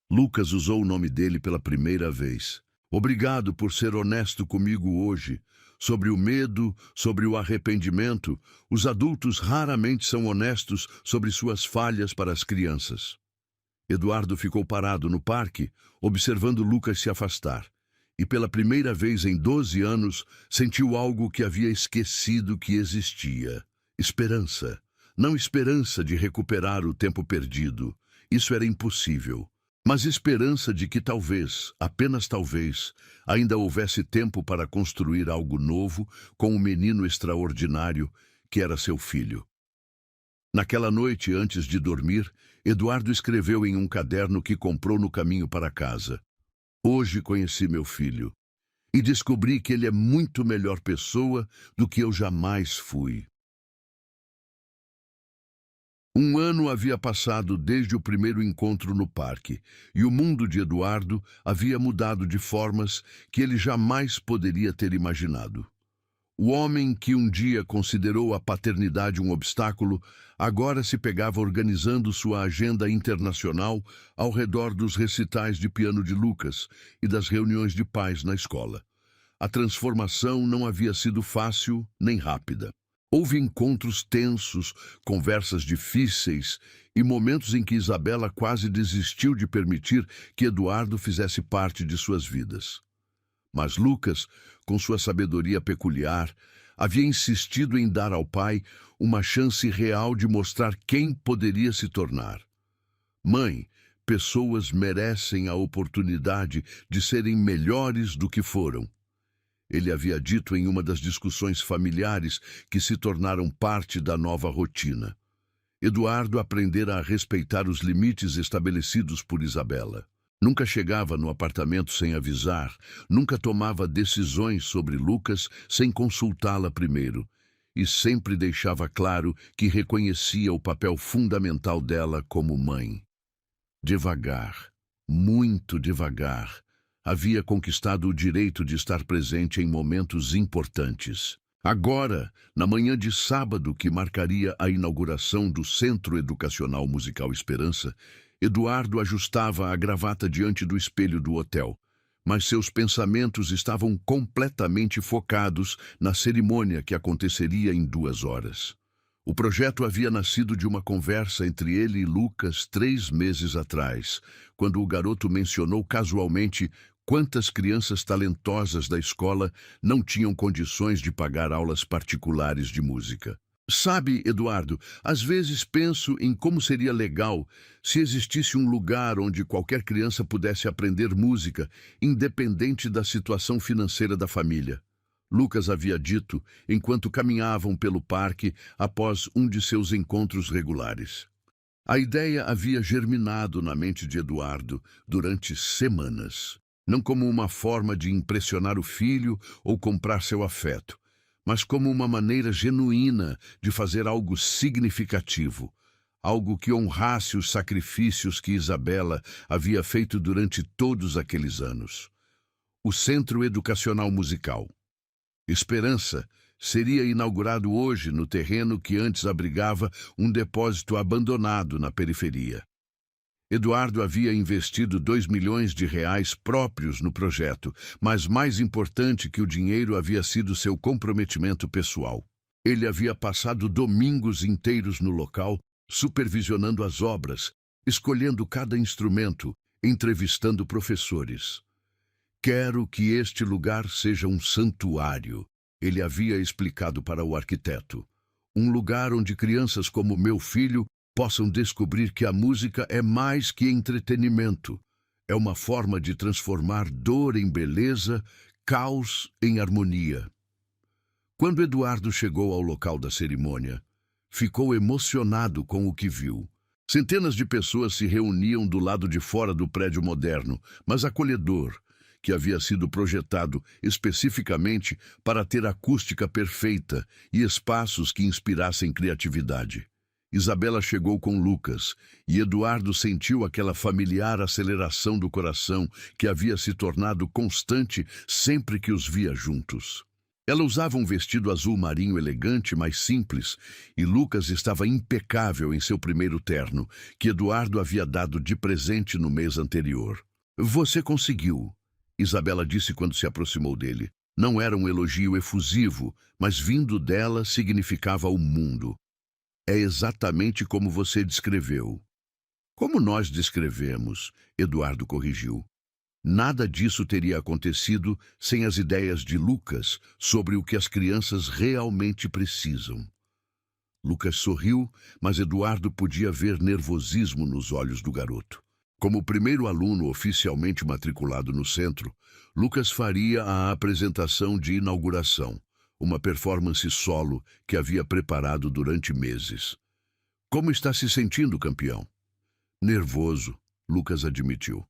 Lucas usou o nome dele pela primeira vez. Obrigado por ser honesto comigo hoje. Sobre o medo, sobre o arrependimento, os adultos raramente são honestos sobre suas falhas para as crianças. Eduardo ficou parado no parque, observando Lucas se afastar. E pela primeira vez em 12 anos, sentiu algo que havia esquecido que existia. Esperança. Não esperança de recuperar o tempo perdido. Isso era impossível. Mas esperança de que talvez, apenas talvez, ainda houvesse tempo para construir algo novo com o menino extraordinário que era seu filho. Naquela noite, antes de dormir, Eduardo escreveu em um caderno que comprou no caminho para casa. Hoje conheci meu filho e descobri que ele é muito melhor pessoa do que eu jamais fui. 1 ano havia passado desde o primeiro encontro no parque, e o mundo de Eduardo havia mudado de formas que ele jamais poderia ter imaginado. O homem que um dia considerou a paternidade um obstáculo, agora se pegava organizando sua agenda internacional ao redor dos recitais de piano de Lucas e das reuniões de pais na escola. A transformação não havia sido fácil nem rápida. Houve encontros tensos, conversas difíceis e momentos em que Isabela quase desistiu de permitir que Eduardo fizesse parte de suas vidas. Mas Lucas, com sua sabedoria peculiar, havia insistido em dar ao pai uma chance real de mostrar quem poderia se tornar. Mãe, pessoas merecem a oportunidade de serem melhores do que foram. Ele havia dito em uma das discussões familiares que se tornaram parte da nova rotina. Eduardo aprendera a respeitar os limites estabelecidos por Isabela. Nunca chegava no apartamento sem avisar, nunca tomava decisões sobre Lucas sem consultá-la primeiro, e sempre deixava claro que reconhecia o papel fundamental dela como mãe. Devagar, muito devagar, havia conquistado o direito de estar presente em momentos importantes. Agora, na manhã de sábado que marcaria a inauguração do Centro Educacional Musical Esperança, Eduardo ajustava a gravata diante do espelho do hotel, mas seus pensamentos estavam completamente focados na cerimônia que aconteceria em 2 horas. O projeto havia nascido de uma conversa entre ele e Lucas 3 meses atrás, quando o garoto mencionou casualmente quantas crianças talentosas da escola não tinham condições de pagar aulas particulares de música. Sabe, Eduardo, às vezes penso em como seria legal se existisse um lugar onde qualquer criança pudesse aprender música, independente da situação financeira da família. Lucas havia dito enquanto caminhavam pelo parque após um de seus encontros regulares. A ideia havia germinado na mente de Eduardo durante semanas, não como uma forma de impressionar o filho ou comprar seu afeto, mas como uma maneira genuína de fazer algo significativo, algo que honrasse os sacrifícios que Isabela havia feito durante todos aqueles anos. O Centro Educacional Musical Esperança seria inaugurado hoje no terreno que antes abrigava um depósito abandonado na periferia. Eduardo havia investido R$ 2 milhões próprios no projeto, mas mais importante que o dinheiro havia sido seu comprometimento pessoal. Ele havia passado domingos inteiros no local, supervisionando as obras, escolhendo cada instrumento, entrevistando professores. Quero que este lugar seja um santuário, ele havia explicado para o arquiteto. Um lugar onde crianças como meu filho possam descobrir que a música é mais que entretenimento. É uma forma de transformar dor em beleza, caos em harmonia. Quando Eduardo chegou ao local da cerimônia, ficou emocionado com o que viu. Centenas de pessoas se reuniam do lado de fora do prédio moderno, mas acolhedor, que havia sido projetado especificamente para ter acústica perfeita e espaços que inspirassem criatividade. Isabela chegou com Lucas, e Eduardo sentiu aquela familiar aceleração do coração que havia se tornado constante sempre que os via juntos. Ela usava um vestido azul marinho elegante, mas simples, e Lucas estava impecável em seu primeiro terno, que Eduardo havia dado de presente no mês anterior. "Você conseguiu", Isabela disse quando se aproximou dele. Não era um elogio efusivo, mas vindo dela significava o mundo. "É exatamente como você descreveu." "Como nós descrevemos", Eduardo corrigiu. Nada disso teria acontecido sem as ideias de Lucas sobre o que as crianças realmente precisam. Lucas sorriu, mas Eduardo podia ver nervosismo nos olhos do garoto. Como o primeiro aluno oficialmente matriculado no centro, Lucas faria a apresentação de inauguração, uma performance solo que havia preparado durante meses. "Como está se sentindo, campeão?" "Nervoso", Lucas admitiu.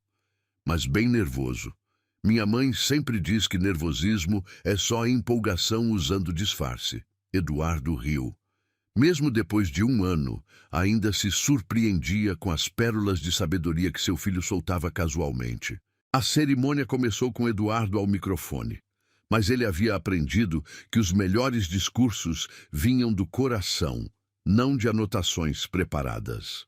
"Mas bem nervoso. Minha mãe sempre diz que nervosismo é só empolgação usando disfarce." Eduardo riu. Mesmo depois de 1 ano, ainda se surpreendia com as pérolas de sabedoria que seu filho soltava casualmente. A cerimônia começou com Eduardo ao microfone, mas ele havia aprendido que os melhores discursos vinham do coração, não de anotações preparadas.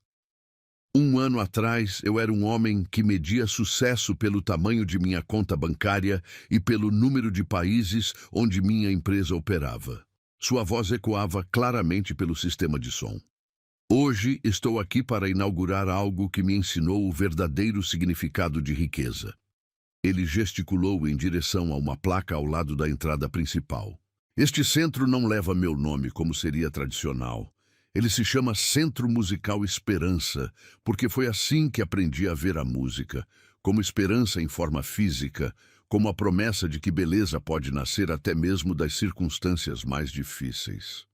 "1 ano atrás, eu era um homem que media sucesso pelo tamanho de minha conta bancária e pelo número de países onde minha empresa operava." Sua voz ecoava claramente pelo sistema de som. "Hoje estou aqui para inaugurar algo que me ensinou o verdadeiro significado de riqueza." Ele gesticulou em direção a uma placa ao lado da entrada principal. "Este centro não leva meu nome como seria tradicional. Ele se chama Centro Musical Esperança, porque foi assim que aprendi a ver a música, como esperança em forma física, como a promessa de que beleza pode nascer até mesmo das circunstâncias mais difíceis."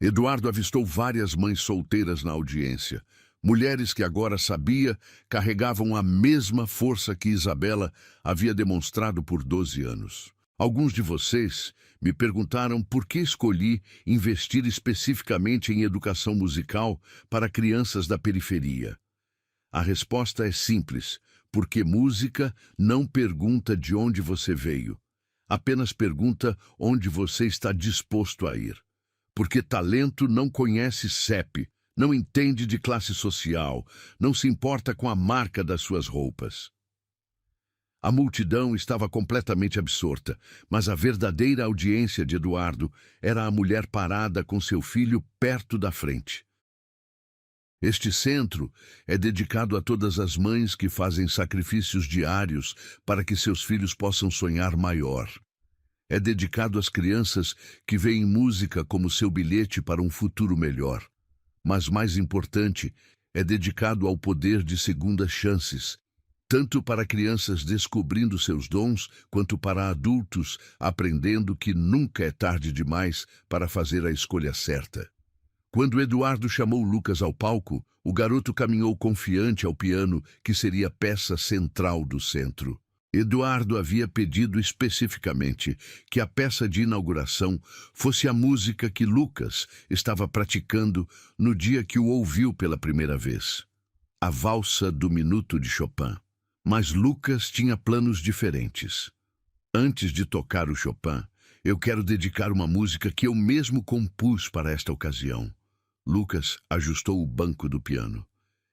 Eduardo avistou várias mães solteiras na audiência, Mulheres que agora sabia carregavam a mesma força que Isabela havia demonstrado por 12 anos. Alguns de vocês me perguntaram por que escolhi investir especificamente em educação musical para crianças da periferia. A resposta é simples, porque música não pergunta de onde você veio, apenas pergunta onde você está disposto a ir. Porque talento não conhece CEP, não entende de classe social, não se importa com a marca das suas roupas. A multidão estava completamente absorta, mas a verdadeira audiência de Eduardo era a mulher parada com seu filho perto da frente. Este centro é dedicado a todas as mães que fazem sacrifícios diários para que seus filhos possam sonhar maior. É dedicado às crianças que veem música como seu bilhete para um futuro melhor. Mas mais importante, é dedicado ao poder de segundas chances, tanto para crianças descobrindo seus dons, quanto para adultos aprendendo que nunca é tarde demais para fazer a escolha certa. Quando Eduardo chamou Lucas ao palco, o garoto caminhou confiante ao piano, que seria a peça central do centro. Eduardo havia pedido especificamente que a peça de inauguração fosse a música que Lucas estava praticando no dia que o ouviu pela primeira vez, a Valsa do Minuto de Chopin. Mas Lucas tinha planos diferentes. Antes de tocar o Chopin, eu quero dedicar uma música que eu mesmo compus para esta ocasião. Lucas ajustou o banco do piano.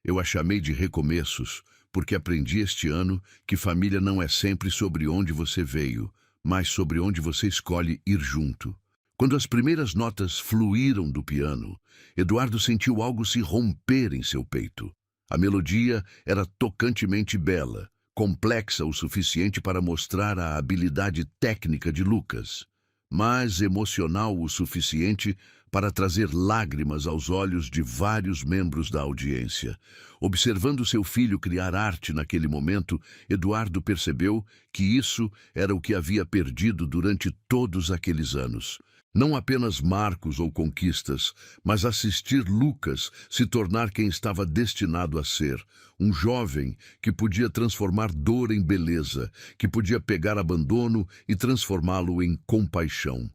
Eu a chamei de Recomeços, porque aprendi este ano que família não é sempre sobre onde você veio, mas sobre onde você escolhe ir junto. Quando as primeiras notas fluíram do piano, Eduardo sentiu algo se romper em seu peito. A melodia era tocantemente bela, complexa o suficiente para mostrar a habilidade técnica de Lucas, mas emocional o suficiente para trazer lágrimas aos olhos de vários membros da audiência. Observando seu filho criar arte naquele momento, Eduardo percebeu que isso era o que havia perdido durante todos aqueles anos. Não apenas marcos ou conquistas, mas assistir Lucas se tornar quem estava destinado a ser. Um jovem que podia transformar dor em beleza, que podia pegar abandono e transformá-lo em compaixão.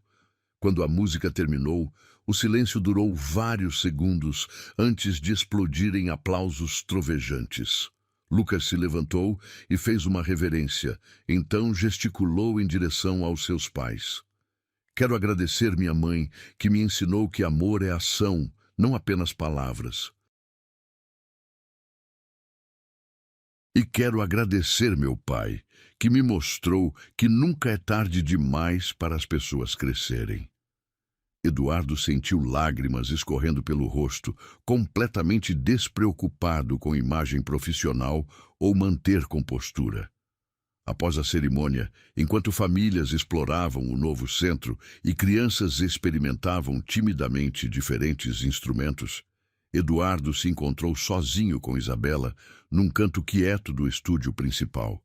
Quando a música terminou, o silêncio durou vários segundos antes de explodir em aplausos trovejantes. Lucas se levantou e fez uma reverência, então gesticulou em direção aos seus pais. Quero agradecer minha mãe, que me ensinou que amor é ação, não apenas palavras. E quero agradecer meu pai, que me mostrou que nunca é tarde demais para as pessoas crescerem. Eduardo sentiu lágrimas escorrendo pelo rosto, completamente despreocupado com imagem profissional ou manter compostura. Após a cerimônia, enquanto famílias exploravam o novo centro e crianças experimentavam timidamente diferentes instrumentos, Eduardo se encontrou sozinho com Isabela num canto quieto do estúdio principal.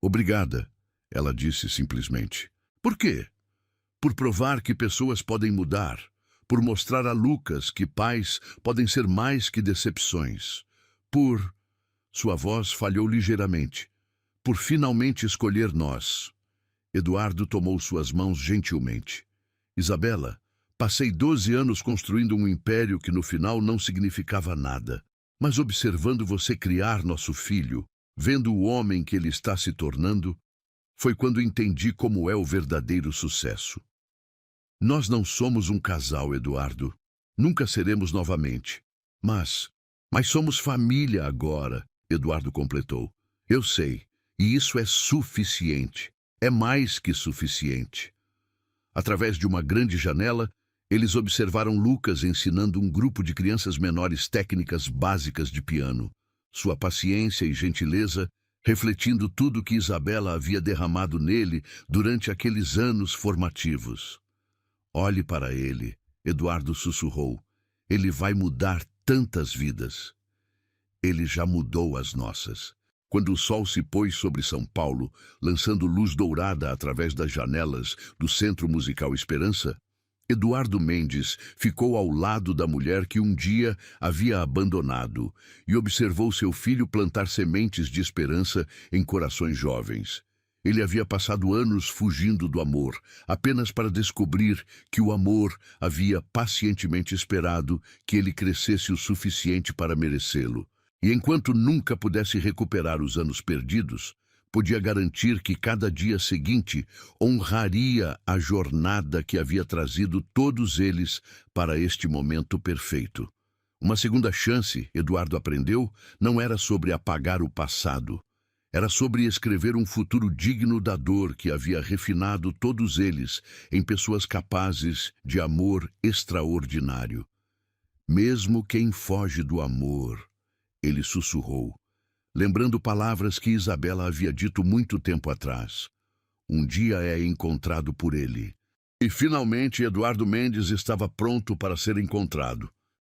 Obrigada, ela disse simplesmente. Por quê? Por provar que pessoas podem mudar, por mostrar a Lucas que pais podem ser mais que decepções, por... Sua voz falhou ligeiramente. Por finalmente escolher nós. Eduardo tomou suas mãos gentilmente. Isabela, passei 12 anos construindo um império que no final não significava nada, mas observando você criar nosso filho, vendo o homem que ele está se tornando, foi quando entendi como é o verdadeiro sucesso. Nós não somos um casal, Eduardo. Nunca seremos novamente. Mas somos família agora, Eduardo completou. Eu sei, e isso é suficiente. É mais que suficiente. Através de uma grande janela, eles observaram Lucas ensinando um grupo de crianças menores técnicas básicas de piano. Sua paciência e gentileza refletindo tudo que Isabela havia derramado nele durante aqueles anos formativos. Olhe para ele, Eduardo sussurrou. Ele vai mudar tantas vidas. Ele já mudou as nossas. Quando o sol se pôs sobre São Paulo, lançando luz dourada através das janelas do Centro Musical Esperança, Eduardo Mendes ficou ao lado da mulher que um dia havia abandonado e observou seu filho plantar sementes de esperança em corações jovens. Ele havia passado anos fugindo do amor, apenas para descobrir que o amor havia pacientemente esperado que ele crescesse o suficiente para merecê-lo. E enquanto nunca pudesse recuperar os anos perdidos, podia garantir que cada dia seguinte honraria a jornada que havia trazido todos eles para este momento perfeito. Uma segunda chance, Eduardo aprendeu, não era sobre apagar o passado. Era sobre escrever um futuro digno da dor que havia refinado todos eles em pessoas capazes de amor extraordinário. Mesmo quem foge do amor, ele sussurrou, lembrando palavras que Isabela havia dito muito tempo atrás. Um dia é encontrado por ele. E finalmente Eduardo Mendes estava pronto para ser encontrado.